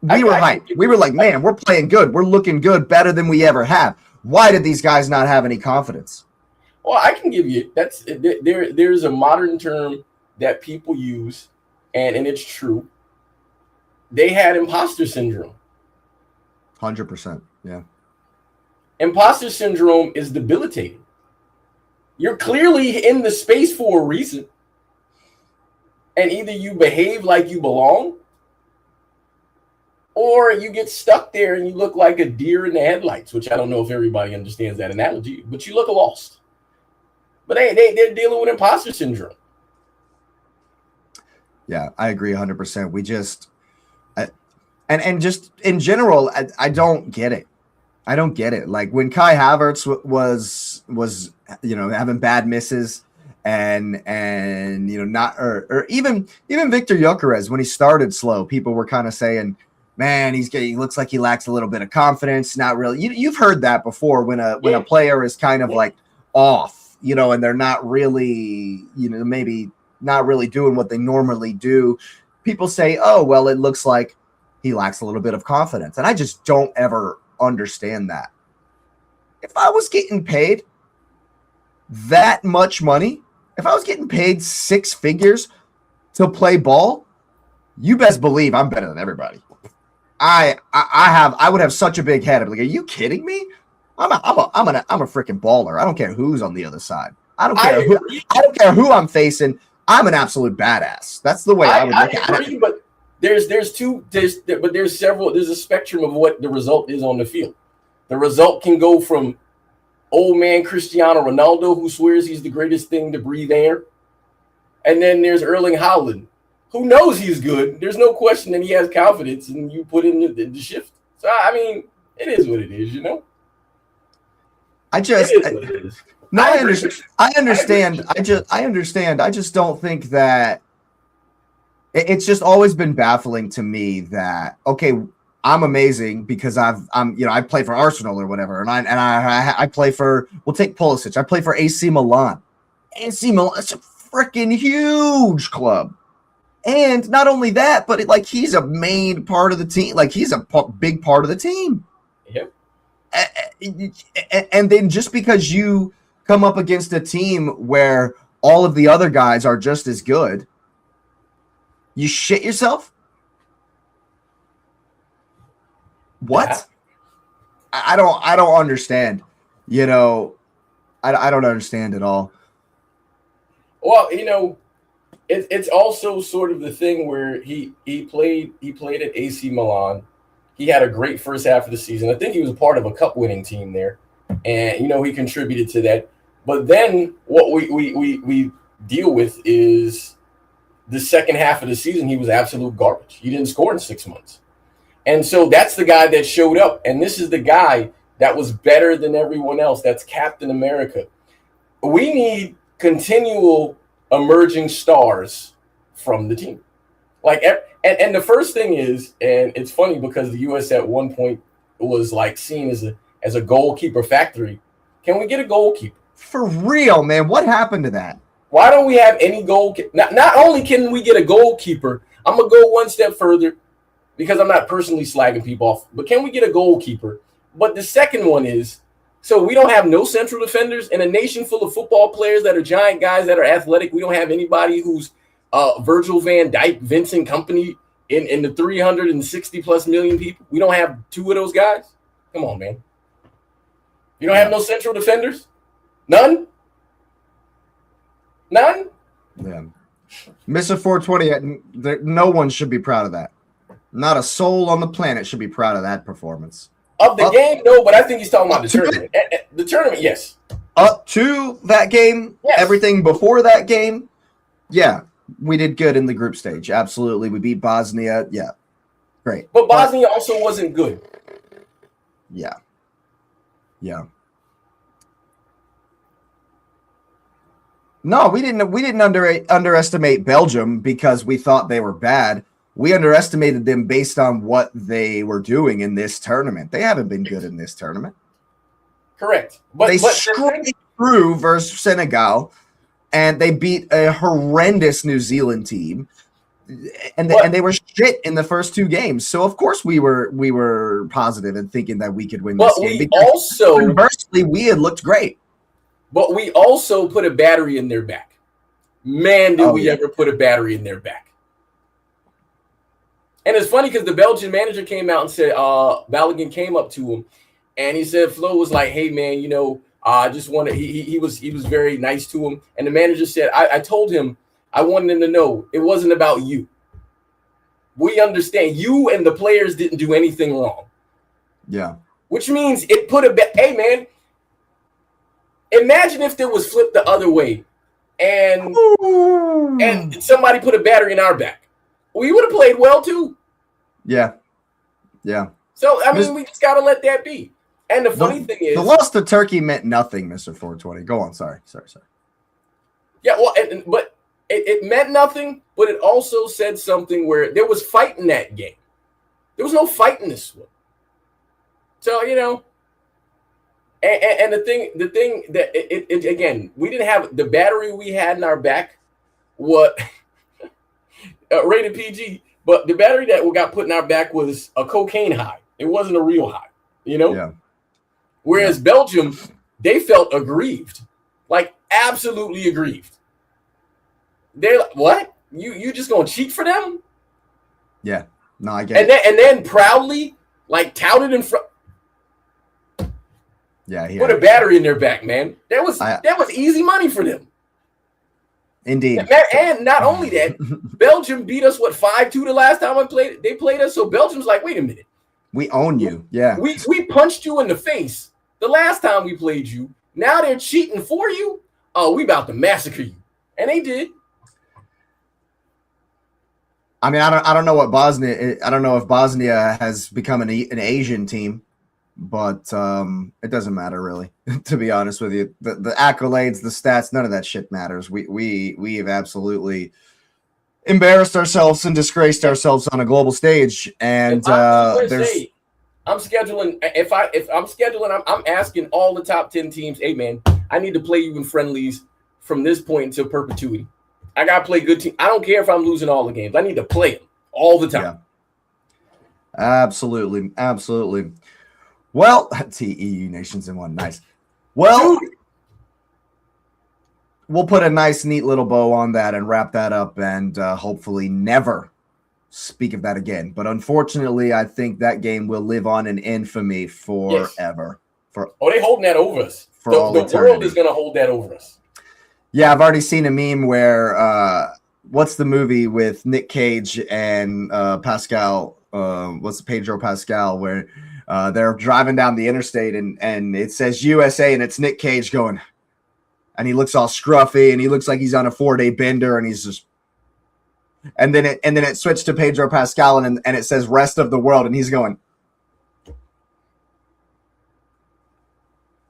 We were hyped. We were like, man, we're playing good. We're looking good, better than we ever have. Why did these guys not have any confidence? Well, I can give you there's a modern term that people use, and it's true. They had imposter syndrome. 100%. Yeah. Imposter syndrome is debilitating. You're clearly in the space for a reason. And either you behave like you belong, or you get stuck there and you look like a deer in the headlights, which I don't know if everybody understands that analogy, but you look lost. But they're dealing with imposter syndrome. Yeah, I agree 100%. We just, and just in general, I don't get it. I don't get it. Like when Kai Havertz was having bad misses, and not or even Victor Gyökeres when he started slow, people were kind of saying, man, he looks like he lacks a little bit of confidence. Not really. You've heard that before when a player is kind of like off, and they're not really, maybe not really doing what they normally do. People say, oh, well, it looks like he lacks a little bit of confidence. And I just don't ever understand that. If I was getting paid that much money, if I was getting paid 6 figures to play ball, you best believe I'm better than everybody. I would have such a big head. I'm like, are you kidding me? I'm a freaking baller. I don't care who's on the other side. I don't care who I'm facing. I'm an absolute badass. That's the way I would look at it. But there's several. There's a spectrum of what the result is on the field. The result can go from old man Cristiano Ronaldo, who swears he's the greatest thing to breathe air, and then there's Erling Haaland, who knows he's good. There's no question that he has confidence, and you put in the shift. So I mean, it is what it is, I understand. I just don't think that it's just always been baffling to me that, okay, I'm amazing because I play for Arsenal or whatever, and I play for, we'll take Pulisic. I play for AC Milan. AC Milan, it's a freaking huge club. And not only that, but he's a main part of the team. Like he's a big part of the team. Yep. And then just because you come up against a team where all of the other guys are just as good, you shit yourself? What? Yeah. I don't understand. I don't understand at all. Well, it's also sort of the thing where he played at AC Milan. He had a great first half of the season. I think he was a part of a cup winning team there, and he contributed to that. But then what we deal with is the second half of the season. He was absolute garbage. He didn't score in 6 months, and so that's the guy that showed up. And this is the guy that was better than everyone else. That's Captain America. We need continual emerging stars from the team. And the first thing is, and it's funny because the U.S. at one point was seen as a goalkeeper factory. Can we get a goalkeeper? For real, man. What happened to that? Why don't we have any goalkeeper? Not only can we get a goalkeeper, I'm going to go one step further because I'm not personally slagging people off, but can we get a goalkeeper? But the second one is, so we don't have no central defenders in a nation full of football players that are giant guys that are athletic. We don't have anybody who's Virgil van Dijk, Vincent Company in the 360 plus million people. We don't have 2 of those guys. Come on, man. You don't have no central defenders? None? Yeah. Mr. 420, no one should be proud of that. Not a soul on the planet should be proud of that performance. Of the game, no, but I think he's talking about the tournament. The tournament, yes. Up to that game, yes. Everything before that game, yeah, we did good in the group stage. Absolutely. We beat Bosnia. Yeah. Great. But Bosnia also wasn't good. Yeah. No, we didn't underestimate Belgium because we thought they were bad. We underestimated them based on what they were doing in this tournament. They haven't been good in this tournament. Correct. They scraped through versus Senegal, and they beat a horrendous New Zealand team. And they were shit in the first two games. So of course we were positive and thinking that we could win this game. Conversely, we had looked great. But we also put a battery in their back. Man, did we ever put a battery in their back. And it's funny because the Belgian manager came out and said, Balogun came up to him and he said, Flo was like, hey man, you know, I just wanted, he was very nice to him. And the manager said, I told him, I wanted him to know it wasn't about you. We understand you and the players didn't do anything wrong. Yeah. Which means it put hey man, imagine if it was flipped the other way and somebody put a battery in our back. We would have played well too. Yeah. Yeah. So, I mean, we just got to let that be. And the funny thing is, the loss to Turkey meant nothing, Mr. 420. Go on. Sorry. Yeah, well, but it meant nothing, but it also said something where there was fight in that game. There was no fight in this one. So, you know, and the thing that it again, we didn't have the battery we had in our back. What rated PG, but the battery that got put in our back was a cocaine high. It wasn't a real high, you know? Yeah. Whereas Belgium, they felt aggrieved, like absolutely aggrieved. They're like, what? You just gonna cheat for them? Yeah. No, I get it. And then proudly, like touted in front. Yeah, put a battery in their back, man. That was easy money for them. Indeed. And not only that, Belgium beat us 5-2 the last time they played us. So Belgium's like, wait a minute. We own you. Yeah. We punched you in the face the last time we played you. Now they're cheating for you. Oh, we about to massacre you. And they did. I mean, I don't know what Bosnia. I don't know if Bosnia has become an Asian team, but it doesn't matter really. To be honest with you, the accolades, the stats, none of that shit matters. We have absolutely embarrassed ourselves and disgraced ourselves on a global stage. And I'm scheduling. If I'm scheduling, I'm asking all the top 10 teams. Hey man, I need to play you in friendlies from this point until perpetuity. I got to play good team. I don't care if I'm losing all the games. I need to play them all the time. Yeah. Absolutely. Well, TEU nations in one. Nice. Well, we'll put a nice, neat little bow on that and wrap that up and hopefully never speak of that again. But unfortunately, I think that game will live on in infamy forever. Yes. They're holding that over us. The world is going to hold that over us. Yeah, I've already seen a meme where what's the movie with Nick Cage and Pascal? What's Pedro Pascal? Where they're driving down the interstate and it says USA and it's Nick Cage going, and he looks all scruffy and he looks like he's on a 4-day bender and he's just, and then it switched to Pedro Pascal and it says rest of the world and he's going,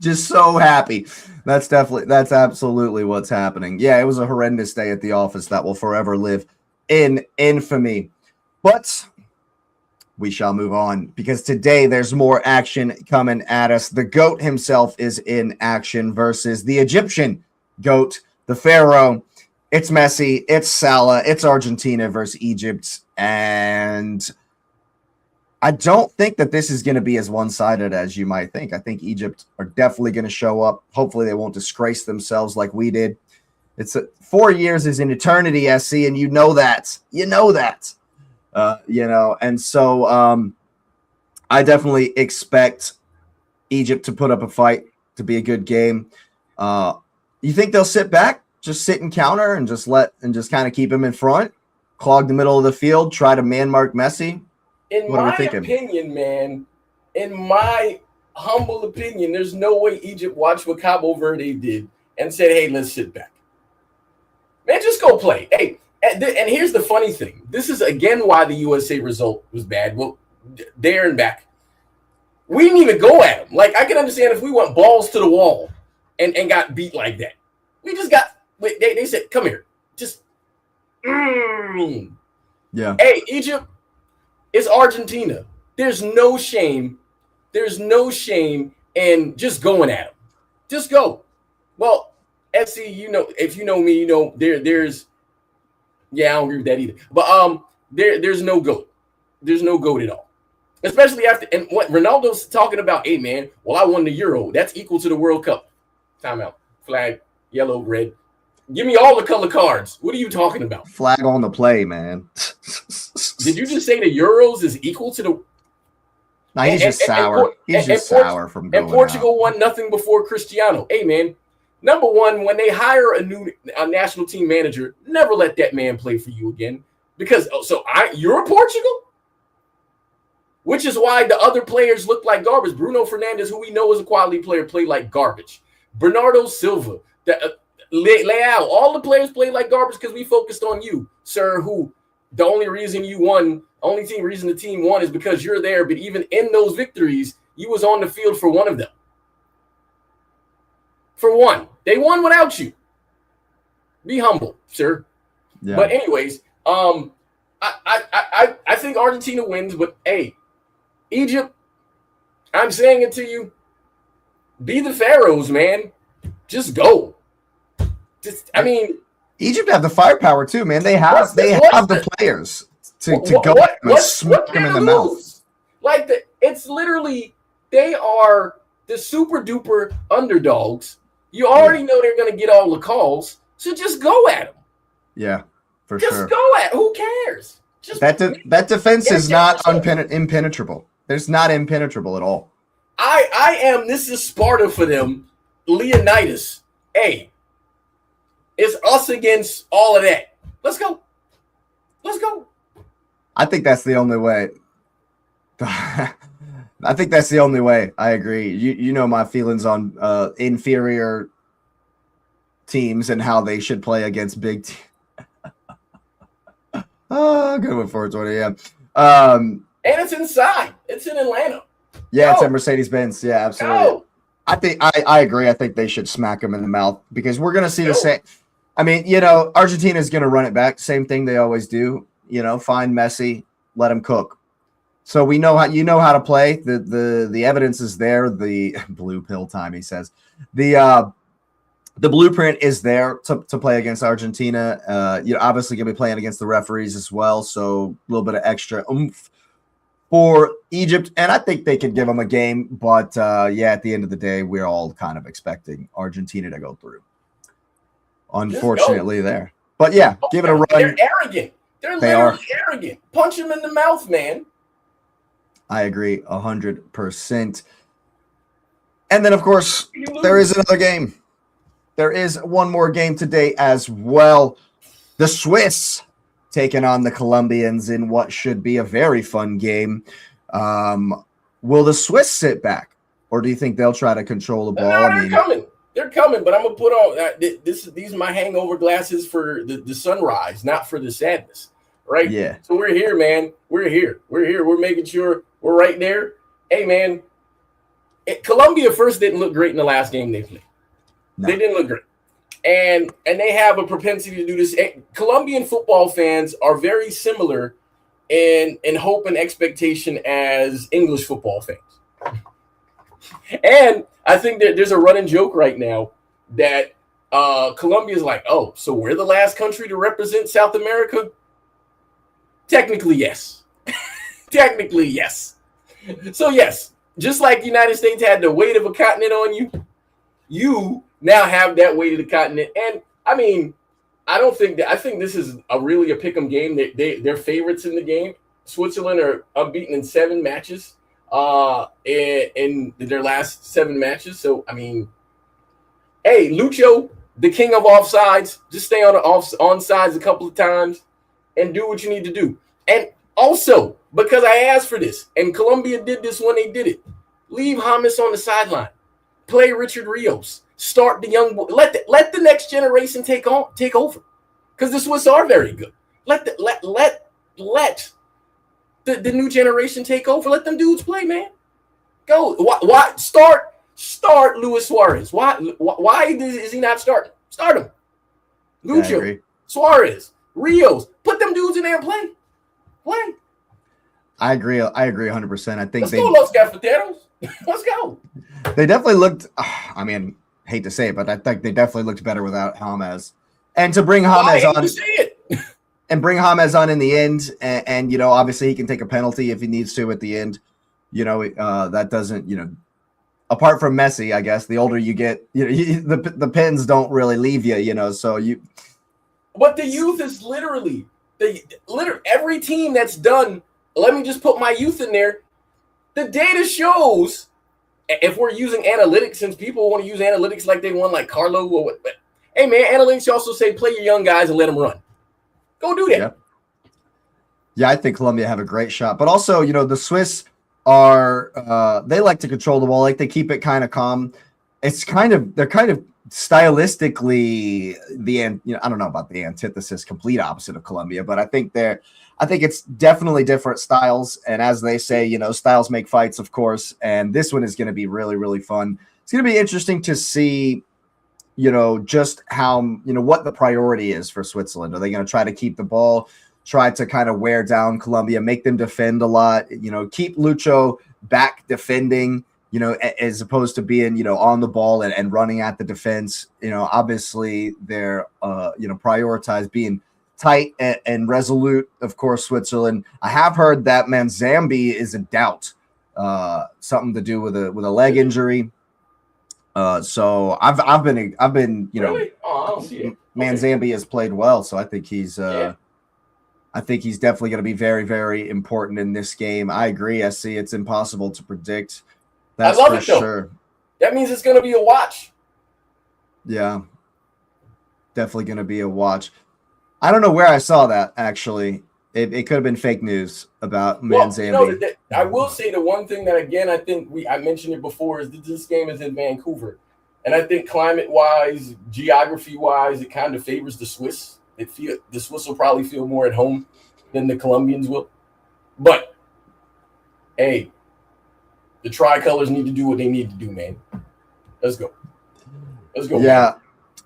just so happy. That's absolutely what's happening. Yeah, it was a horrendous day at the office that will forever live in infamy. But we shall move on because today there's more action coming at us. The GOAT himself is in action versus the Egyptian GOAT, the Pharaoh. It's Messi, it's Salah, it's Argentina versus Egypt. And I don't think that this is going to be as one-sided as you might think. I think Egypt are definitely going to show up. Hopefully they won't disgrace themselves like we did. 4 years is an eternity, SC, and you know that. And so I definitely expect Egypt to put up a fight, to be a good game. You think they'll sit back, just sit and counter and just kind of keep him in front, clog the middle of the field, try to man-mark Messi? In my opinion, man, in my humble opinion, there's no way Egypt watched what Cabo Verde did and said, hey, let's sit back. Man, just go play. Hey, and here's the funny thing. This is, again, why the USA result was bad. Well, there and back. We didn't even go at them. Like, I can understand if we went balls to the wall and got beat like that. We just got They said, come here. Just Yeah. Hey, Egypt, it's Argentina. There's no shame. There's no shame in just going at them. Just go. Well, FC, if you know me, there's I don't agree with that either. But there's no GOAT. There's no GOAT at all. Especially after and what Ronaldo's talking about, hey man, well, I won the Euro. That's equal to the World Cup. Timeout. Flag, yellow, red. Give me all the color cards. What are you talking about? Flag on the play, man. Did you just say the Euros is equal to the? No, he's just sour. He's just sour from going And Portugal out. won nothing before Cristiano. Hey man, number one, when they hire a national team manager, never let that man play for you again. Because you're Portugal? Which is why the other players look like garbage. Bruno Fernandes, who we know is a quality player, played like garbage. Bernardo Silva, Leao, all the players played like garbage because we focused on you, sir, who the only reason you won, reason the team won is because you're there. But even in those victories, you was on the field for one of them. For one. They won without you. Be humble, sir. Yeah. But anyways, I think Argentina wins, but hey, Egypt, I'm saying it to you. Be the Pharaohs, man. Just go. Egypt have the firepower too, man. They have the players to go and smack them in the mouth. Like it's literally they are the super duper underdogs. You already know they're going to get all the calls, so just go at them. Yeah, for sure. Just go at. Who cares? That defense is not impenetrable. There's not impenetrable at all. I am. This is Sparta for them. Leonidas. Hey, it's us against all of that. Let's go. Let's go. I think that's the only way. I think that's the only way. I agree. You know my feelings on inferior teams and how they should play against big teams. Oh, good one for 20. Yeah. And it's inside. It's in Atlanta. Yeah, it's at Mercedes-Benz. Yeah, absolutely. I think I agree. I think they should smack them in the mouth because we're going to see the same. I mean, Argentina is going to run it back. Same thing they always do. Find Messi, let him cook. So we know how to play. The evidence is there. The blue pill time, he says. The blueprint is there to play against Argentina. You're obviously going to be playing against the referees as well, so a little bit of extra oomph for Egypt, and I think they could give them a game. But at the end of the day, we're all kind of expecting Argentina to go through. Unfortunately, there. But yeah, give it a run. They're arrogant. They're literally arrogant. Punch them in the mouth, man. I agree 100%. And then, of course, there is another game. There is one more game today as well. The Swiss taking on the Colombians in what should be a very fun game. Will the Swiss sit back, or do you think they'll try to control the ball? No, they're coming. They're coming, but I'm going to put on these are my hangover glasses for the sunrise, not for the sadness, right? Yeah. So we're here, man. We're here. We're making sure we're right there. Hey, man, Colombia first didn't look great in the last game they played. No. They didn't look great. And they have a propensity to do this. Colombian football fans are very similar in hope and expectation as English football fans. And I think that there's a running joke right now that Colombia is like, oh, so we're the last country to represent South America? Technically, yes. Technically, yes. So, yes, just like the United States had the weight of a continent on you, you now have that weight of the continent. And, I mean, I think this is really a pick'em game. They're favorites in the game. Switzerland are unbeaten in 7 matches in their last 7 matches. So, I mean, hey, Lucho, the king of offsides, just stay on onside a couple of times and do what you need to do. And also, because I asked for this, and Colombia did this when they did it, leave James on the sideline. Play Richard Rios. Start the young boy. Let the next generation take over, because the Swiss are very good. Let the new generation take over. Let them dudes play, man. Go. Why start Luis Suarez? Why is he not starting? Start him. Yeah, I Lucho, agree. Suarez, Rios. Put them dudes in there and play. Play. I agree 100%. I think Let's go, Los Cafeteros. Let's go. they definitely looked. I mean, hate to say it, but I think they definitely looked better without James. And to bring James I hate on, to say it. and bring James on in the end, and you know, obviously he can take a penalty if he needs to at the end. You know, that doesn't, you know, apart from Messi, I guess the older you get, you know, the pins don't really leave you, you know. So you. But the youth is literally every team that's done. Let me just put my youth in there. The data shows, if we're using analytics, since people want to use analytics like they want, like Carlo or what. But, hey man, analytics also say play your young guys and let them run. Go do that. Yeah. Yeah, I think Colombia have a great shot, but also, you know, the Swiss are they like to control the ball, like they keep it kind of calm. They're kind of stylistically I don't know about the antithesis, complete opposite of Colombia, but I think it's definitely different styles. And as they say, you know, styles make fights, of course. And this one is going to be really, really fun. It's going to be interesting to see, you know, just how, you know, what the priority is for Switzerland. Are they going to try to keep the ball, try to kind of wear down Colombia, make them defend a lot, you know, keep Lucho back defending, you know, as opposed to being, you know, on the ball and running at the defense? You know, obviously they're, you know, prioritize being tight and resolute, of course, Switzerland. I have heard that Manzambi is a doubt, something to do with a leg injury. So I've been, you know, really? I don't see it. Manzambi has played well, so I think he's I think he's definitely going to be very, very important in this game. I agree. I see it's impossible to predict. That's I love for it, though. sure. That means it's going to be a watch. Yeah, definitely going to be a watch. I don't know where I saw that, actually. It could have been fake news about Manzambi. Well, you know, I will say the one thing that, again, I think I mentioned it before, is that this game is in Vancouver. And I think climate-wise, geography-wise, it kind of favors the Swiss. The Swiss will probably feel more at home than the Colombians will. But, hey, the tricolors need to do what they need to do, man. Let's go. Let's go. Yeah. Man.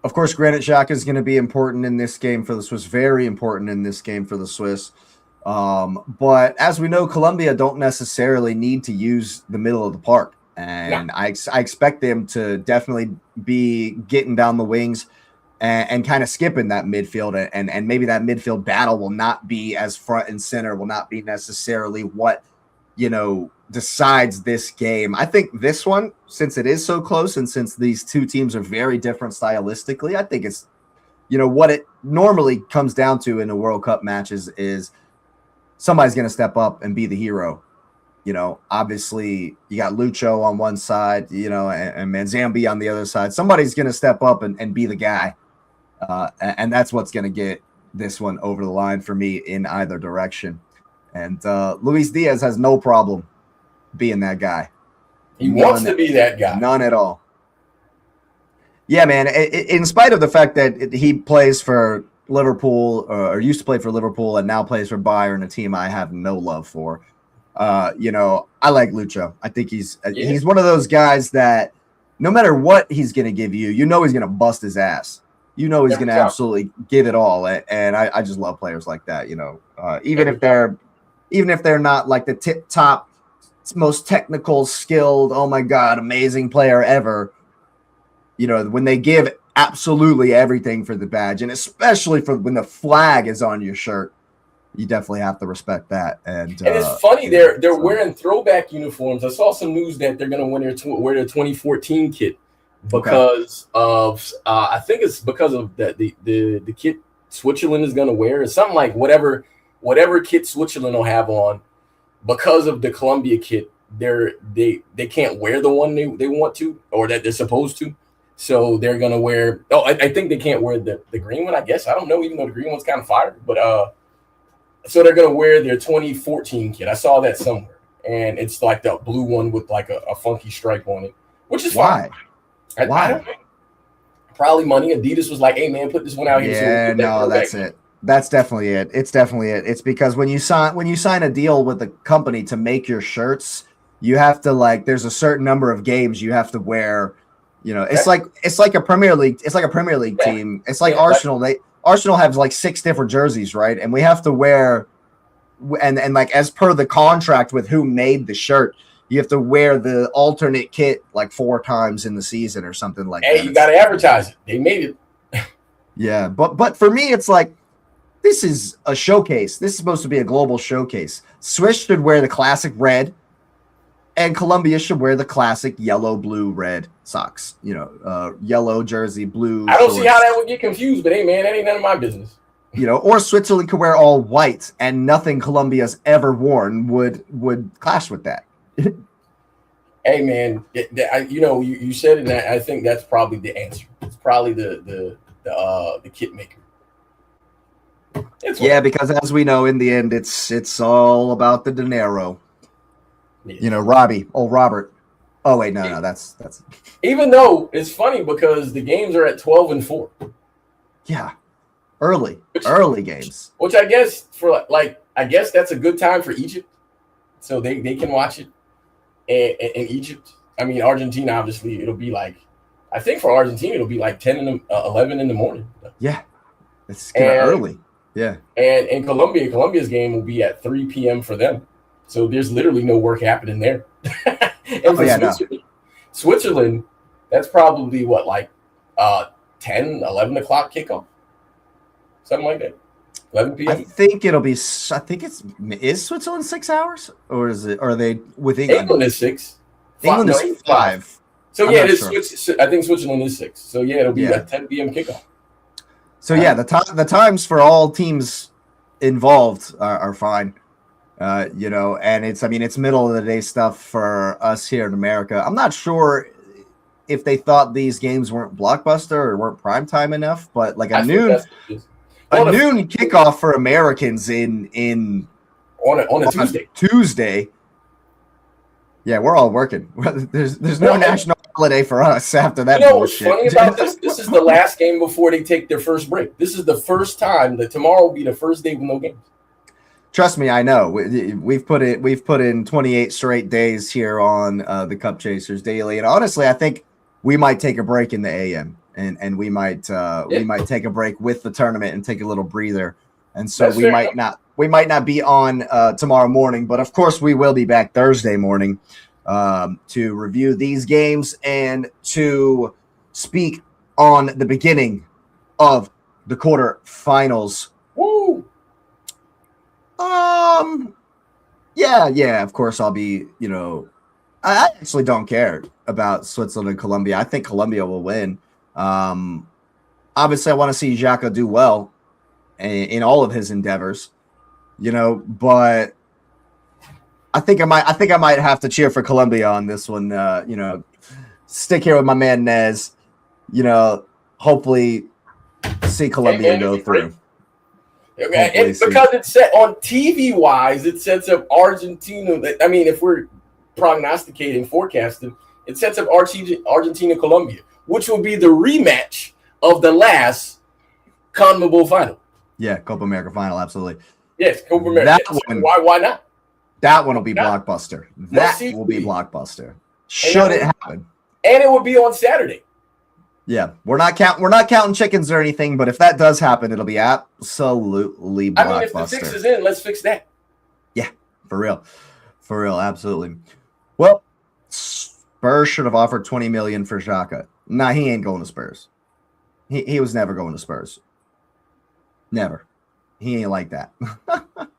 Of course, Granit Xhaka is going to be important in this game for the Swiss. Very important in this game for the Swiss. But as we know, Colombia don't necessarily need to use the middle of the park. And no. I expect them to definitely be getting down the wings and kind of skipping that midfield. And maybe that midfield battle will not be as front and center, will not be necessarily what, you know, decides this game. I think this one, since it is so close and since these two teams are very different stylistically, I think it's, you know, what it normally comes down to in a World Cup matches is somebody's going to step up and be the hero. You know, obviously you got Lucho on one side, you know, and Manzambi on the other side. Somebody's going to step up and be the guy. And that's what's going to get this one over the line for me in either direction. And Luis Diaz has no problem being that guy. He wants to be that guy. None at all. Yeah, man. In spite of the fact that he plays for Liverpool or used to play for Liverpool and now plays for Bayern, a team I have no love for. You know, I like Lucho. I think he's one of those guys that no matter what he's going to give you, you know he's going to bust his ass. You know he's going to absolutely give it all. And I just love players like that, you know, even if they're not like the top, most technical, skilled, oh my God, amazing player ever. You know, when they give absolutely everything for the badge, and especially for when the flag is on your shirt, you definitely have to respect that. And it's funny, they're wearing throwback uniforms. I saw some news that they're going to wear their 2014 kit because of I think it's because of the kit Switzerland is going to wear. It's something like whatever kit Switzerland will have on. Because of the Colombia kit, they can't wear the one they want to, or that they're supposed to. So they're gonna wear. Oh, I think they can't wear the green one. I guess I don't know. Even though the green one's kind of fire, but so they're gonna wear their 2014 kit. I saw that somewhere, and it's like the blue one with like a funky stripe on it, which is fine. Why? I don't know. Probably money. Adidas was like, "Hey man, put this one out here." Yeah, no, that's it. That's definitely it. It's definitely it. It's because when you sign a deal with the company to make your shirts, you have to there's a certain number of games you have to wear. You know, it's like a Premier League. It's like a Premier League team. It's like Arsenal. Arsenal has like 6 different jerseys, right? And we have to wear, and like as per the contract with who made the shirt, you have to wear the alternate kit like 4 times in the season or something like that. Hey, you got to advertise it. They made it. Yeah, but for me, it's like, this is a showcase. This is supposed to be a global showcase. Swiss should wear the classic red, and Colombia should wear the classic yellow, blue, red socks. Yellow jersey, blue. I don't see how that would get confused, but hey, man, that ain't none of my business. Or Switzerland could wear all white, and nothing Colombia's ever worn would clash with that. Hey, man, you said it, and I think that's probably the answer. It's probably the kit maker. Because as we know, in the end, it's all about the dinero. Yeah. Robert. Oh wait, no, that's. Even though it's funny because the games are at 12 and 4. Yeah, early games. Which I guess that's a good time for Egypt, so they can watch it. In Egypt, I mean Argentina, obviously it'll be like, I think for Argentina it'll be like 11 in the morning. Yeah, it's kind of early. Yeah, and in Colombia's game will be at 3 p.m. for them, so there's literally no work happening there. And Switzerland, that's probably what, like 10, 11 o'clock kickoff, something like that. 11 p.m. I think is Switzerland 6 hours, or are they with England? England is 6. England is 5. So it is. Sure. I think Switzerland is 6. So it'll be a 10 p.m. kickoff. So the times for all teams involved are fine. And it's middle of the day stuff for us here in America. I'm not sure if they thought these games weren't blockbuster or weren't primetime enough, but like a noon kickoff for Americans on a Tuesday. Yeah, we're all working. There's no national holiday for us after that. What's funny about this? This is the last game before they take their first break. This is the first time that tomorrow will be the first day with no games. Trust me, I know. We've put in 28 straight days here on the Cup Chasers Daily, and honestly, I think we might take a break in the AM, and we might take a break with the tournament and take a little breather. And so we might not be on tomorrow morning, but of course we will be back Thursday morning to review these games and to speak on the beginning of the quarterfinals. Woo! Yeah, of course I'll be, I actually don't care about Switzerland and Colombia. I think Colombia will win. Obviously I want to see Xhaka do well in all of his endeavors, but I think I might have to cheer for Colombia on this one. Stick here with my man Nez, hopefully see Colombia go through. Because it's set on TV wise, it sets up Argentina. I mean, if we're prognosticating, forecasting, it sets up Argentina, Colombia, which will be the rematch of the last CONMEBOL final. Yeah, Copa America final, absolutely. Yes, Copa America. Why not? That one will be blockbuster. That will be blockbuster. Should it happen? And it will be on Saturday. Yeah, we're not counting chickens or anything, but if that does happen, it'll be absolutely blockbuster. I mean, if the fix is in, let's fix that. Yeah, for real, absolutely. Well, Spurs should have offered $20 million for Xhaka. Nah, he ain't going to Spurs. He was never going to Spurs. Never. He ain't like that.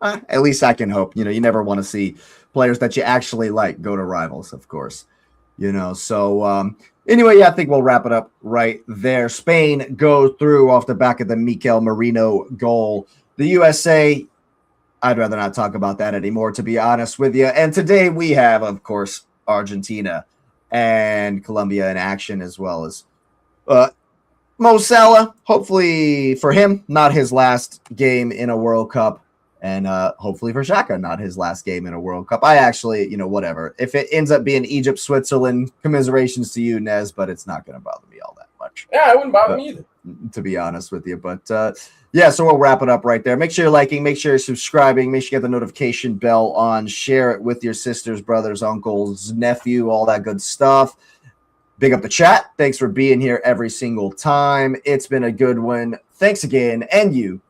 At least I can hope. You never want to see players that you actually like go to rivals, of course. So anyway, I think we'll wrap it up right there. Spain go through off the back of the Mikel Merino goal. The USA, I'd rather not talk about that anymore, to be honest with you. And today we have, of course, Argentina and Colombia in action, as well as Mo Salah. Hopefully for him, not his last game in a World Cup. And hopefully for Xhaka, not his last game in a World Cup. I actually, whatever. If it ends up being Egypt, Switzerland, commiserations to you, Nez, but it's not going to bother me all that much. Yeah, it wouldn't bother me either. To be honest with you. But, so we'll wrap it up right there. Make sure you're liking. Make sure you're subscribing. Make sure you get the notification bell on. Share it with your sisters, brothers, uncles, nephew, all that good stuff. Big up the chat. Thanks for being here every single time. It's been a good one. Thanks again, and you